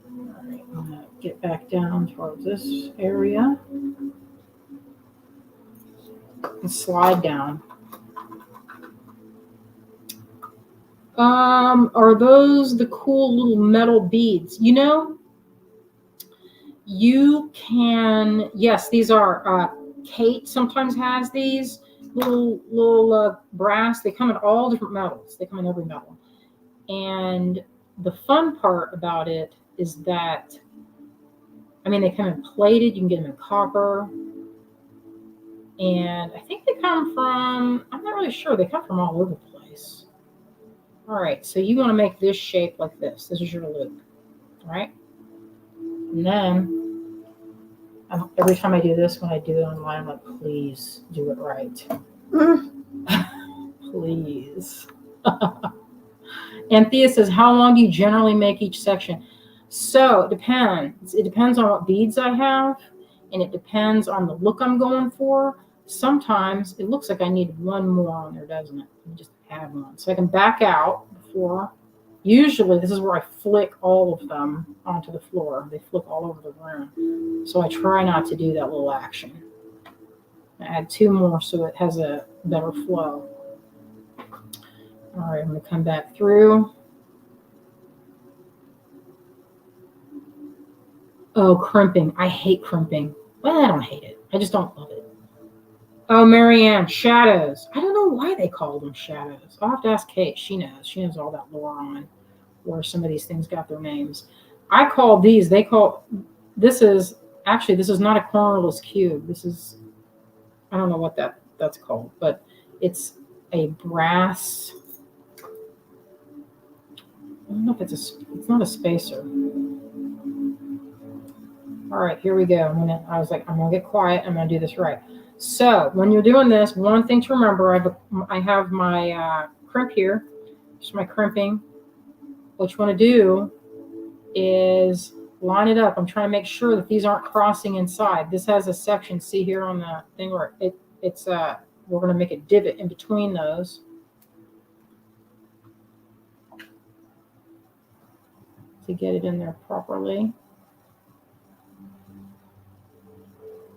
All right, I'm going to get back down towards this area and slide down. Are those the cool little metal beads? You know, you can, yes, these are, Kate sometimes has these little brass. They come in all different metals. They come in every metal. And the fun part about it is that, I mean, they come in plated. You can get them in copper. And I think they come from, I'm not really sure. They come from all over the place. All right, so you want to make this shape like this. This is your loop, all right? And then, every time I do this, when I do it online, I'm like, please do it right. Please. Anthea says, how long do you generally make each section? So it depends. It depends on what beads I have, and it depends on the look I'm going for. Sometimes it looks like I need one more on there, doesn't it? Let me just add one. So I can back out before. Usually this is where I flick all of them onto the floor. They flick all over the room. So I try not to do that little action. I add two more so it has a better flow. All right, I'm going to come back through. Oh, crimping. I hate crimping. Well, I don't hate it. I just don't love it. Oh, Marianne, shadows. I don't know why they call them shadows. I'll have to ask Kate. She knows. She knows all that lore on where some of these things got their names. I call these, this is not a cornerless cube. This is, I don't know what that's called, but it's a brass, I don't know if it's not a spacer. All right, here we go. I was like, I'm gonna get quiet. I'm gonna do this right. So when you're doing this, one thing to remember, I have my crimp here, just my crimping. What you want to do is line it up. I'm trying to make sure that these aren't crossing inside. This has a section, see here on the thing where we're going to make a divot in between those. To get it in there properly.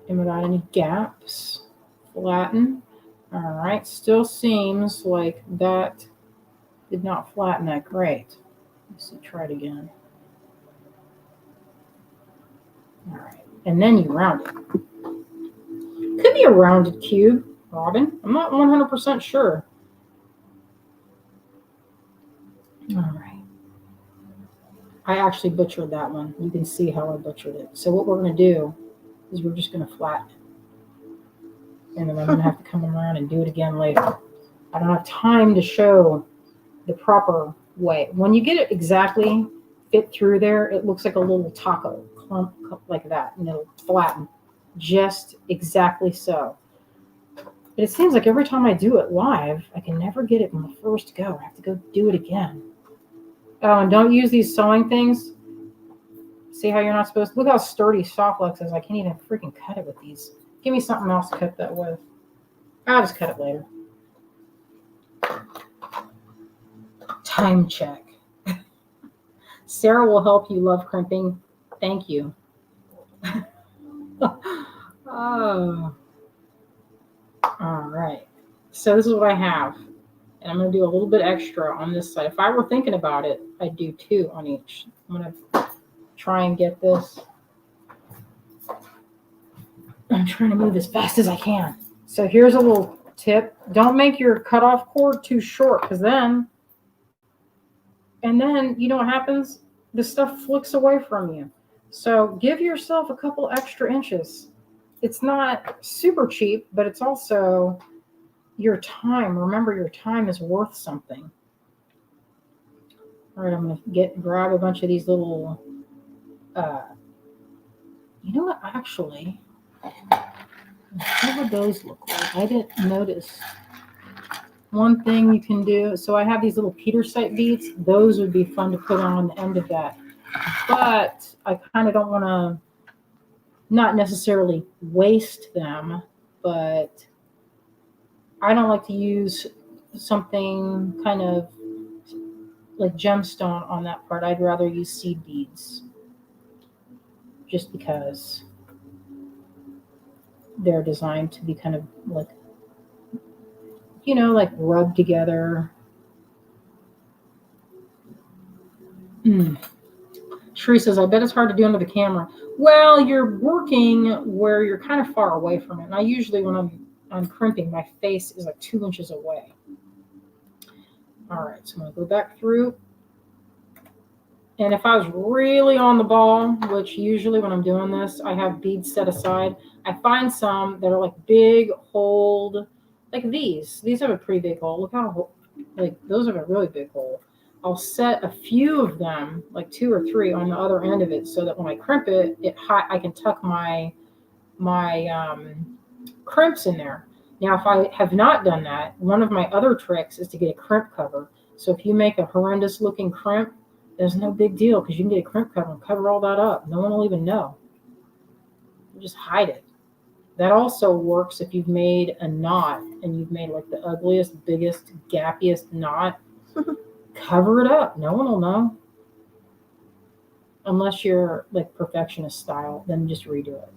And without any gaps. Flatten. All right, still seems like that did not flatten that great. Let's see, try it again. All right, and then you round it. Could be a rounded cube, Robin. I'm not 100% sure. All right. I actually butchered that one. You can see how I butchered it. So what we're going to do is we're just going to flatten it. And then I'm going to have to come around and do it again later. I don't have time to show the proper way. When you get it exactly fit through there, it looks like a little taco clump like that, and it'll flatten just exactly so. But it seems like every time I do it live, I can never get it in the first go. I have to go do it again. Oh, and don't use these sewing things. See how you're not supposed to? Look how sturdy Softlex is. I can't even freaking cut it with these. Give me something else to cut that with. I'll just cut it later. Time check. Sarah will help you love crimping. Thank you. Oh. All right. So this is what I have. And I'm going to do a little bit extra on this side. If I were thinking about it, I'd do two on each. I'm going to try and get this. I'm trying to move as fast as I can. So here's a little tip. Don't make your cutoff cord too short, because then you know what happens? The stuff flicks away from you. So give yourself a couple extra inches. It's not super cheap, but it's also your time. Remember, your time is worth something. All right, I'm going to grab a bunch of these little, you know what, actually, what would those look like? I didn't notice. One thing you can do, so I have these little Petersite beads. Those would be fun to put on the end of that. But I kind of don't want to, not necessarily waste them, but I don't like to use something kind of like gemstone on that part. I'd rather use seed beads, just because they're designed to be kind of like, you know, like rubbed together. Sheree says, I bet it's hard to do under the camera. Well, you're working where you're kind of far away from it. And I usually, when I'm crimping, my face is like 2 inches away. All right, so I'm going to go back through. And if I was really on the ball, which usually when I'm doing this, I have beads set aside. I find some that are like big hold, like these. These have a pretty big hole. Look how, like, those have a really big hole. I'll set a few of them, like 2 or 3, on the other end of it, so that when I crimp it, I can tuck my crimps in there. Now, if I have not done that, one of my other tricks is to get a crimp cover. So if you make a horrendous looking crimp, there's no big deal because you can get a crimp cover and cover all that up. No one will even know. You just hide it. That also works if you've made a knot and you've made like the ugliest, biggest, gappiest knot. Cover it up. No one will know. Unless you're like perfectionist style, then just redo it.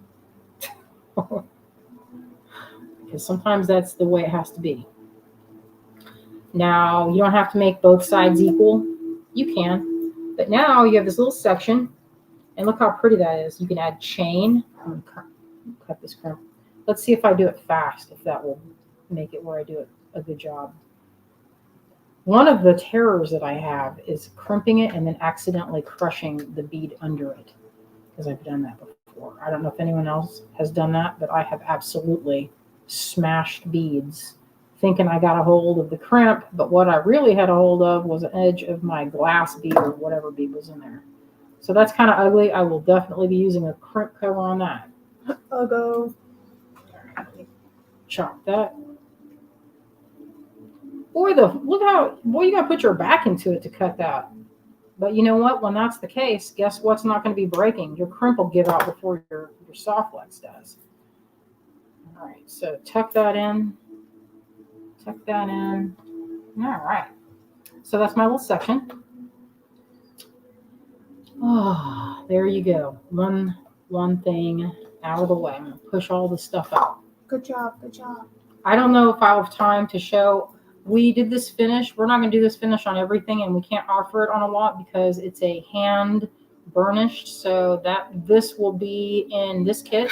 Because sometimes that's the way it has to be. Now, you don't have to make both sides equal. You can. But now you have this little section. And look how pretty that is. You can add chain. I'm going to cut this crimp. Let's see if I do it fast, if that will make it where I do it a good job. One of the terrors that I have is crimping it and then accidentally crushing the bead under it, because I've done that before. I don't know if anyone else has done that, but I have absolutely smashed beads thinking I got a hold of the crimp, but what I really had a hold of was the edge of my glass bead or whatever bead was in there. So that's kind of ugly. I will definitely be using a crimp cover on that. I'll go. Chop that. Boy, you gotta put your back into it to cut that. But you know what? When that's the case, guess what's not going to be breaking? Your crimp will give out before your soft flex does. All right, so tuck that in. Tuck that in. All right. So that's my little section. Oh, there you go. One thing out of the way. I'm going to push all the stuff out. Good job. Good job. I don't know if I'll have time to show. We did this finish. We're not going to do this finish on everything, and we can't offer it on a lot because it's a hand burnished. So this will be in this kit.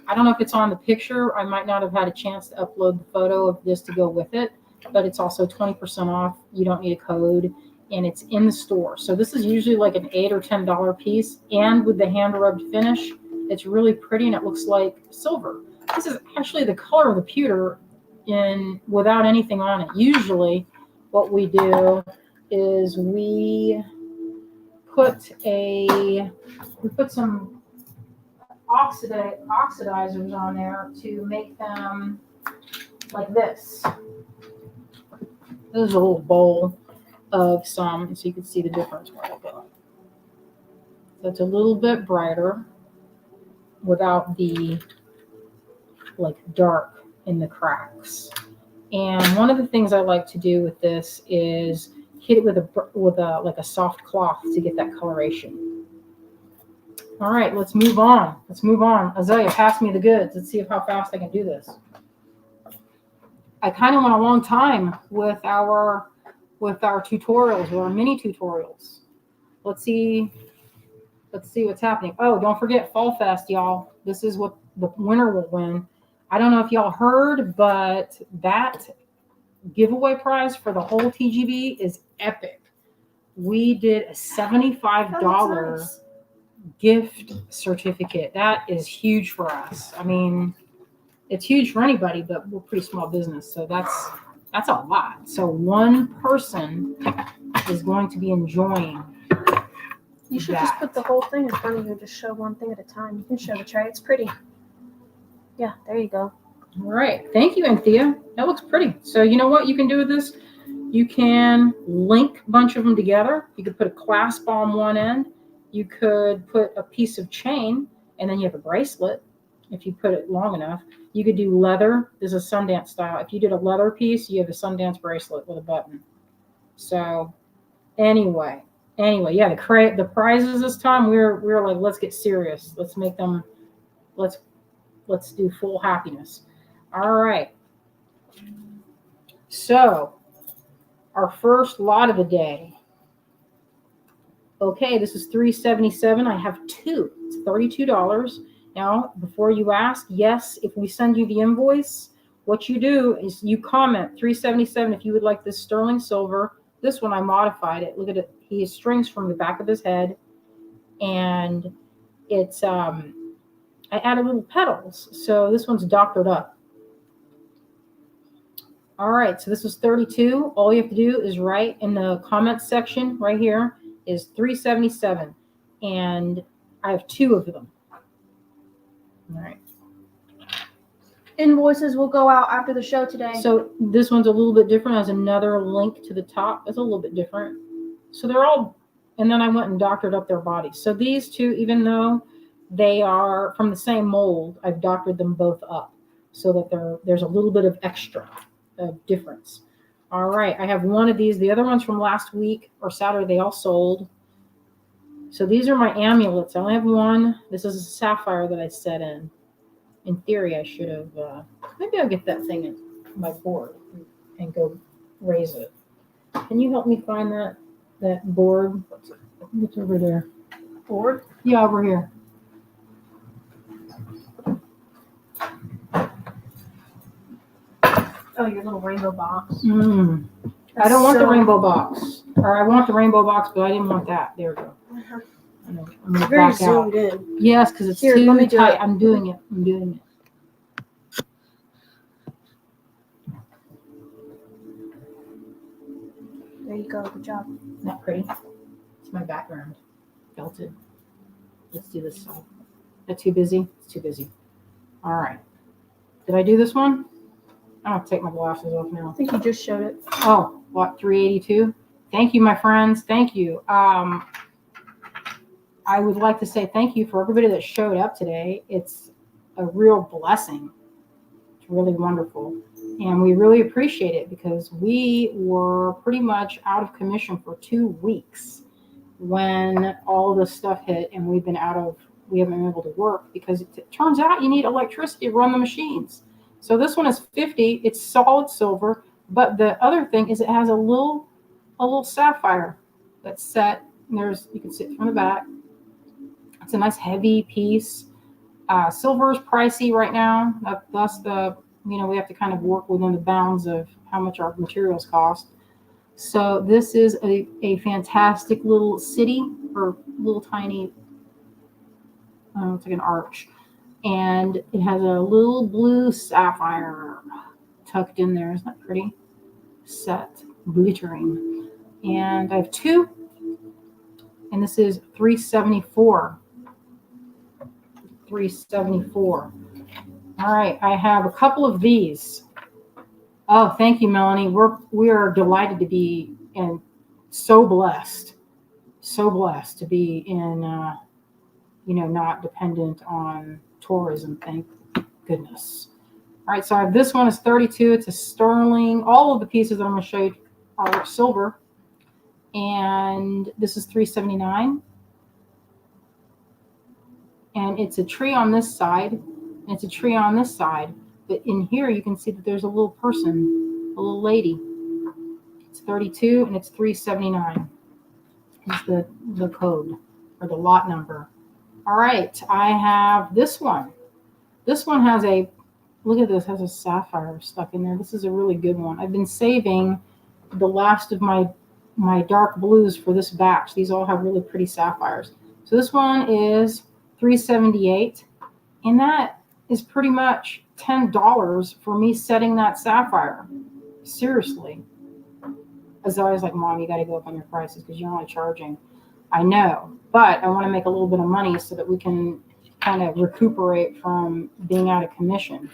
I don't know if it's on the picture. I might not have had a chance to upload the photo of this to go with it, but it's also 20% off. You don't need a code, and it's in the store. So this is usually like an $8 or $10 piece, and with the hand rubbed finish, it's really pretty and it looks like silver. This is actually the color of the pewter without anything on it. Usually what we do is we put some oxidizers on there to make them like this. This is a little bowl of some, so you can see the difference where they go. So it's a little bit brighter without the like dark in the cracks. And one of the things I like to do with this is hit it with a like a soft cloth to get that coloration. All right, let's move on. Azalea, pass me the goods. Let's see how fast I can do this. I kind of went a long time with our tutorials, with our mini tutorials. Let's see what's happening. Oh, don't forget Fallfest, y'all. This is what the winner will win. I don't know if y'all heard, but that giveaway prize for the whole Tgbe is epic. We did a $75 gift certificate. That is huge for us. I mean, it's huge for anybody, but we're a pretty small business, so that's a lot. So one person is going to be enjoying. You should just put the whole thing in front of you and just show one thing at a time. You can show the tray. It's pretty. Yeah, there you go. All right. Thank you, Cynthia. That looks pretty. So you know what you can do with this? You can link a bunch of them together. You could put a clasp on one end. You could put a piece of chain, and then you have a bracelet if you put it long enough. You could do leather. This is Sundance style. If you did a leather piece, you have a Sundance bracelet with a button. So anyway, yeah, the prizes this time, we were like, let's get serious. Let's make them, let's do full happiness. All right. So our first lot of the day Okay, this is $377. I have two. It's $32. Now, before you ask, yes, if we send you the invoice, what you do is you comment $377 if you would like this sterling silver. This one I modified it. Look at it. He has strings from the back of his head, and it's I added little petals. So this one's doctored up. All right, so this was 32. All you have to do is write in the comments section right here is 377, and I have two of them. All right. Invoices will go out after the show today. So this one's a little bit different. It has another link to the top. It's a little bit different. So they're all, and then I went and doctored up their bodies. So these two, even though they are from the same mold, I've doctored them both up so that there's a little bit of extra difference. All right, I have one of these. The other ones from last week or Saturday, they all sold. So these are my amulets. I only have one. This is a sapphire that I set in. In theory, I should have, maybe I'll get that thing in my board and go raise it. Can you help me find that board? What's over there? Board? Yeah, over here. Oh, your little rainbow box. I don't want the rainbow box. Or I want the rainbow box, but I didn't want that. There we go. I'm gonna Very back out. zoomed in. Yes, because it's Here, too let me do tight. it. I'm doing it. There you go. Good job. Not pretty. It's my background. Belted. Let's do this side. Is that too busy? It's too busy. All right. Did I do this one? I don't have to take my glasses off now. I think you just showed it. Oh, what, 382? Thank you, my friends. Thank you. I would like to say thank you for everybody that showed up today. It's a real blessing. It's really wonderful. And we really appreciate it because we were pretty much out of commission for 2 weeks when all this stuff hit, and we haven't been able to work because it turns out you need electricity to run the machines. So this one is 50. It's solid silver, but the other thing is it has a little sapphire that's set. You can see it from the back. It's a nice heavy piece. Silver is pricey right now. That's we have to kind of work within the bounds of how much our materials cost. So this is a fantastic little city or little tiny, it's like an arch. And it has a little blue sapphire tucked in there. Isn't that pretty? Set, glittering. And I have two. And this is 374. 374. All right, I have a couple of these. Oh, thank you, Melanie. We are delighted to be and so blessed to be in, not dependent on tourism. Thank goodness. All right, so I have this one is 32. It's a sterling. All of the pieces that I'm going to show you are silver, and this is 379. And it's a tree on this side, and it's a tree on this side. But in here, you can see that there's a little person, a little lady. It's 32, and it's 379. Is the code or the lot number. All right, I have this one. This one has look at this, has a sapphire stuck in there. This is a really good one. I've been saving the last of my dark blues for this batch. These all have really pretty sapphires. So this one is 378, and that is pretty much $10 for me setting that sapphire. Seriously. Azalea's like, Mom, you got to go up on your prices because you're only charging. I know, but I want to make a little bit of money so that we can kind of recuperate from being out of commission.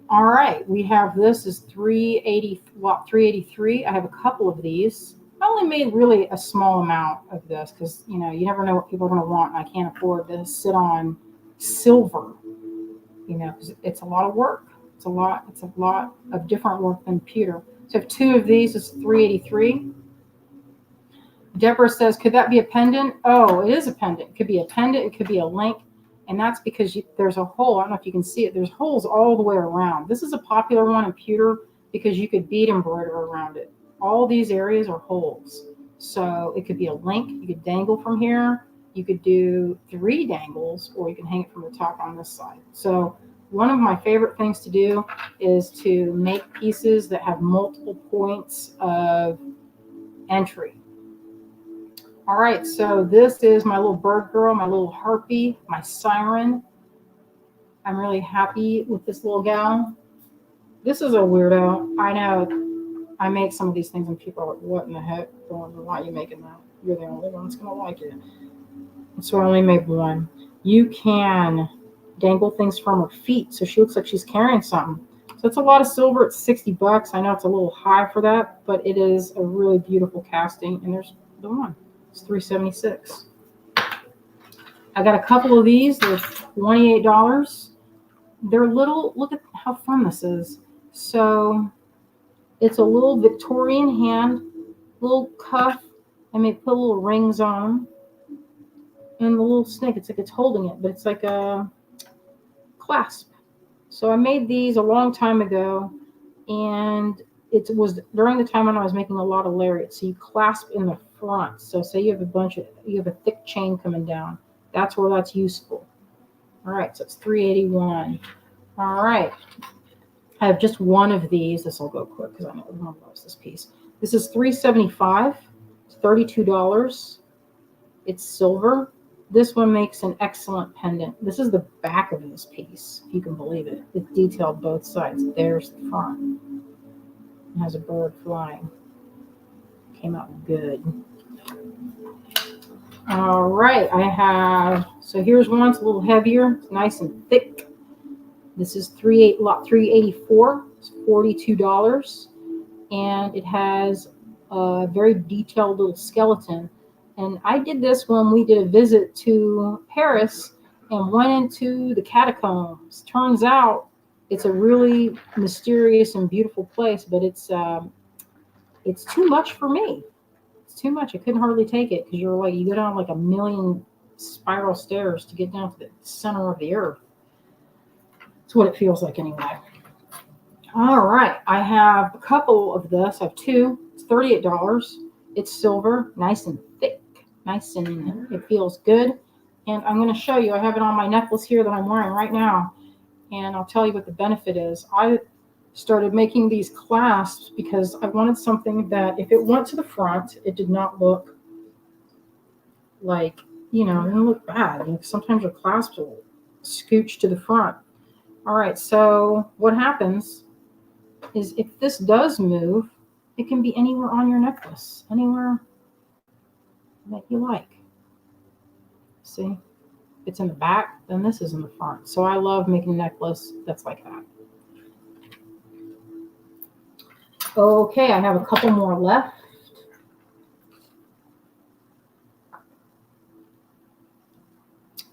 All right, we have this is 383. I have a couple of these. I only made really a small amount of this because, you never know what people are going to want. And I can't afford to sit on silver, because it's a lot of work. It's a lot of different work than pewter. So I have two of these. It's 383. Deborah says, could that be a pendant? Oh, it is a pendant. It could be a pendant. It could be a link. And that's because there's a hole. I don't know if you can see it. There's holes all the way around. This is a popular one in pewter because you could bead embroider around it. All these areas are holes. So it could be a link. You could dangle from here. You could do 3 dangles, or you can hang it from the top on this side. So one of my favorite things to do is to make pieces that have multiple points of entry. All right, so this is my little bird girl, my little harpy, my siren. I'm really happy with this little gal. This is a weirdo. I know I make some of these things and people are like, what in the heck? Why are you making that? You're the only one that's going to like it. So I only made one. You can dangle things from her feet so she looks like she's carrying something. So it's a lot of silver. It's $60. I know it's a little high for that, but it is a really beautiful casting. And there's the one. It's $3.76. I got a couple of these. They're $28. They're little. Look at how fun this is. So it's a little Victorian hand, little cuff, and they put little rings on. And the little snake, it's like it's holding it, but it's like a clasp. So I made these a long time ago, and it was during the time when I was making a lot of lariats. So you clasp in the front. So say you have a thick chain coming down. That's where that's useful. All right, so it's $3.81. All right. I have just one of these. This will go quick because I know everyone loves this piece. This is $3.75. It's $32. It's silver. This one makes an excellent pendant. This is the back of this piece, if you can believe it. It's detailed both sides. There's the front. It has a bird flying. Came out good. All right, so here's one. It's a little heavier. It's nice and thick. This is $3.84. It's $42. And it has a very detailed little skeleton. And I did this when we did a visit to Paris and went into the catacombs. Turns out it's a really mysterious and beautiful place, but it's too much for me. It's too much. I couldn't hardly take it because you go down like a million spiral stairs to get down to the center of the earth. That's what it feels like anyway. All right, I have a couple of this. I have 2. It's $38. It's silver, nice and thick. Nice and it feels good. And I'm going to show you. I have it on my necklace here that I'm wearing right now. And I'll tell you what the benefit is. I started making these clasps because I wanted something that if it went to the front, it did not look like, it didn't look bad. And sometimes your clasps will scooch to the front. All right, so what happens is if this does move, it can be anywhere on your necklace, anywhere that you like. See, if it's in the back, then this is in the front. So I love making a necklace that's like that. Okay, I have a couple more left.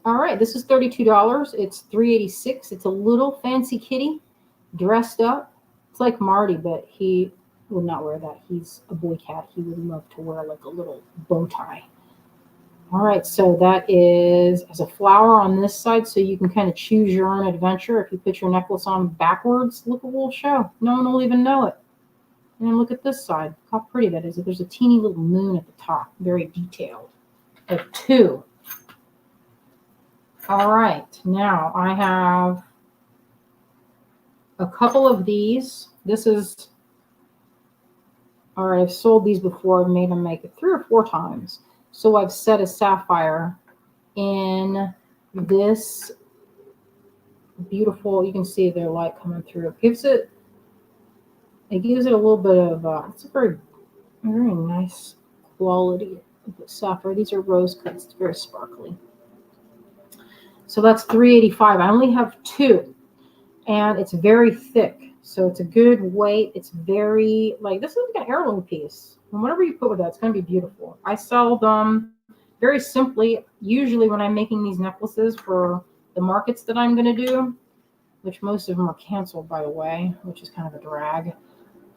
All right, this is $32. It's $3.86. It's a little fancy kitty dressed up. It's like Marty, but he would not wear that. He's a boy cat. He would love to wear like a little bow tie. All right, so that is as a flower on this side, so you can kind of choose your own adventure. If you put your necklace on backwards, look what we'll show. No one will even know it. And then look at this side. How pretty that is. There's a teeny little moon at the top, very detailed. I have 2. All right, now I have a couple of these. This is, all right, I've sold these before. I've made them make it 3 or 4 times. So I've set a sapphire in this beautiful, you can see their light coming through. It gives it a little bit of, it's a very, very nice quality of the sapphire. These are rose cuts. It's very sparkly. So that's $3.85. I only have 2, and it's very thick. So it's a good weight. It's very, this is like an heirloom piece. And whatever you put with that, it's going to be beautiful. I sell them very simply. Usually when I'm making these necklaces for the markets that I'm going to do, which most of them are canceled, by the way, which is kind of a drag.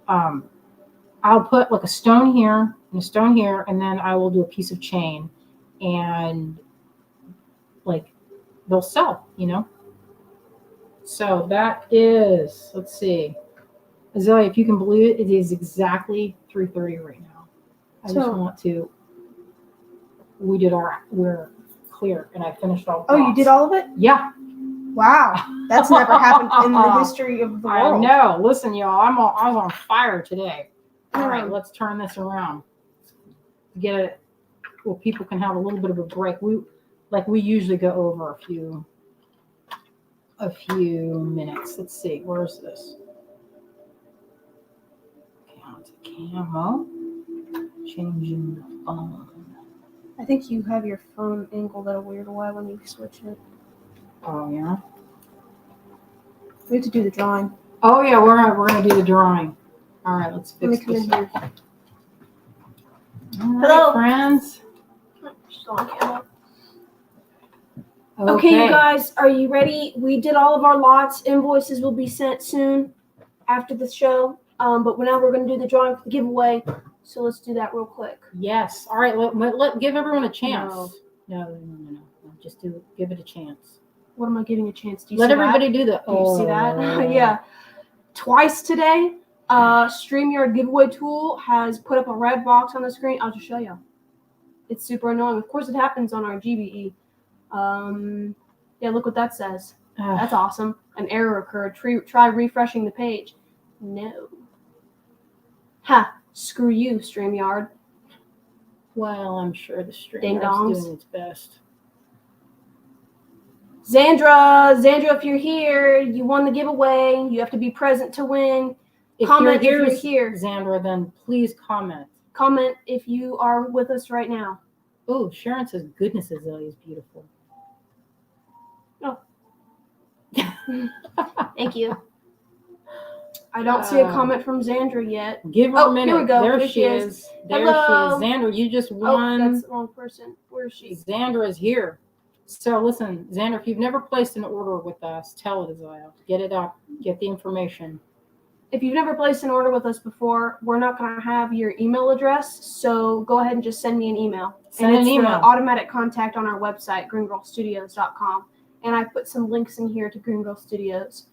I'll put like a stone here and a stone here, and then I will do a piece of chain, and they'll sell, So that is, let's see, Azalea, if you can believe it, it is exactly $3.30 right now. I just want to. We're clear, and I finished all. Oh, you did all of it? Yeah. Wow, that's never happened in the history of the world. I know. Listen, y'all, I was on fire today. All right, let's turn this around. Get it where people can have a little bit of a break. We usually go over a few minutes. Let's see. Where's this? Okay, on to camo. Changing the phone. I think you have your phone angled at a weird way when you switch it. Oh yeah. We have to do the drawing. Oh yeah, we're gonna do the drawing. All right, let's fix this. Come in here. All right, Hello, friends. She's on camera. Okay, you guys, are you ready? We did all of our lots. Invoices will be sent soon after the show. But now we're going to do the drawing for the giveaway. So let's do that real quick. Yes. All right. Let give everyone a chance. No. Just give it a chance. What am I giving a chance? Do you Let see everybody that? do that. Do you see that? Yeah. Twice today, StreamYard giveaway tool has put up a red box on the screen. I'll just show you. It's super annoying. Of course, it happens on our GBE. Yeah, look what that says. That's awesome. An error occurred. Try refreshing the page. No. Ha! Screw you, StreamYard. Well, I'm sure the StreamYard's doing its best. Xandra, if you're here, you won the giveaway. You have to be present to win. Comment if you're here. Xandra, then please comment. Comment if you are with us right now. Oh, Sharon says, goodness, Azalea is beautiful. Oh. Thank you. I don't see a comment from Xandra yet. Give her a minute. Here we go. There she is. There she is. Xandra, you just won. Oh, that's the wrong person. Where is she? Xandra is here. So listen, Xandra, if you've never placed an order with us, tell it, Azalea. Get it up. Get the information. If you've never placed an order with us before, we're not going to have your email address, so go ahead and just send me an email. Send an email. The automatic contact on our website, Greengirlstudios.com, and I put some links in here to Green Girl Studios.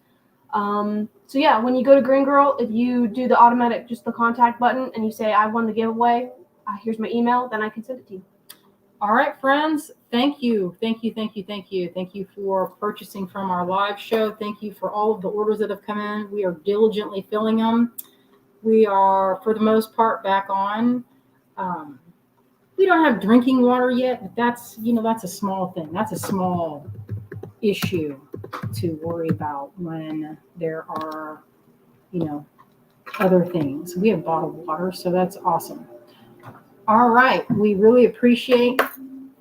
So yeah, when you go to Green Girl, if you do the automatic, just the contact button, and you say, I won the giveaway, here's my email, then I can send it to you. All right, friends. Thank you. Thank you for purchasing from our live show. Thank you for all of the orders that have come in. We are diligently filling them. We are, for the most part, back on. We don't have drinking water yet, but that's a small thing. That's a small issue to worry about when there are, other things. We have bottled water, so that's awesome. All right. We really appreciate.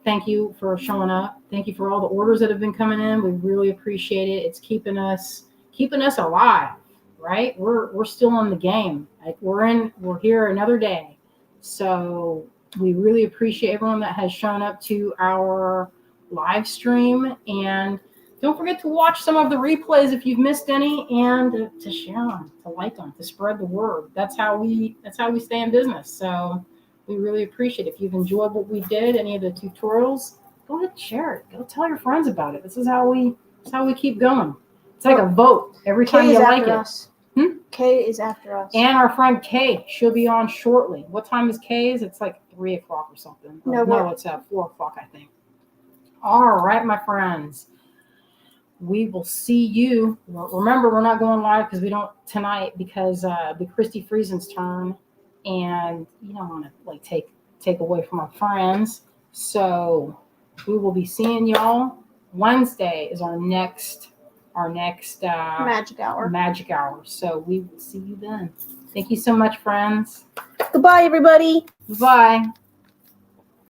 Thank you for showing up. Thank you for all the orders that have been coming in. We really appreciate it. It's keeping us alive, right? We're still in the game. Like we're here another day. So we really appreciate everyone that has shown up to our live stream, and don't forget to watch some of the replays if you've missed any, and to share them, to like them, to spread the word. That's how we stay in business. So we really appreciate it. If you've enjoyed what we did, any of the tutorials, go ahead and share it. Go tell your friends about it. This is how we keep going. It's like a vote every time you like it. Kay is after us. And our friend Kay, she'll be on shortly. What time is Kay's? It's like 3 o'clock or something. No, it's at 4 o'clock, I think. All right, my friends. We will see you. Remember, we're not going live because we don't tonight because the Christy Friesen's turn, and you don't want to take away from our friends. So we will be seeing y'all. Wednesday is our next magic hour. So we will see you then. Thank you so much, friends. Goodbye, everybody. Bye.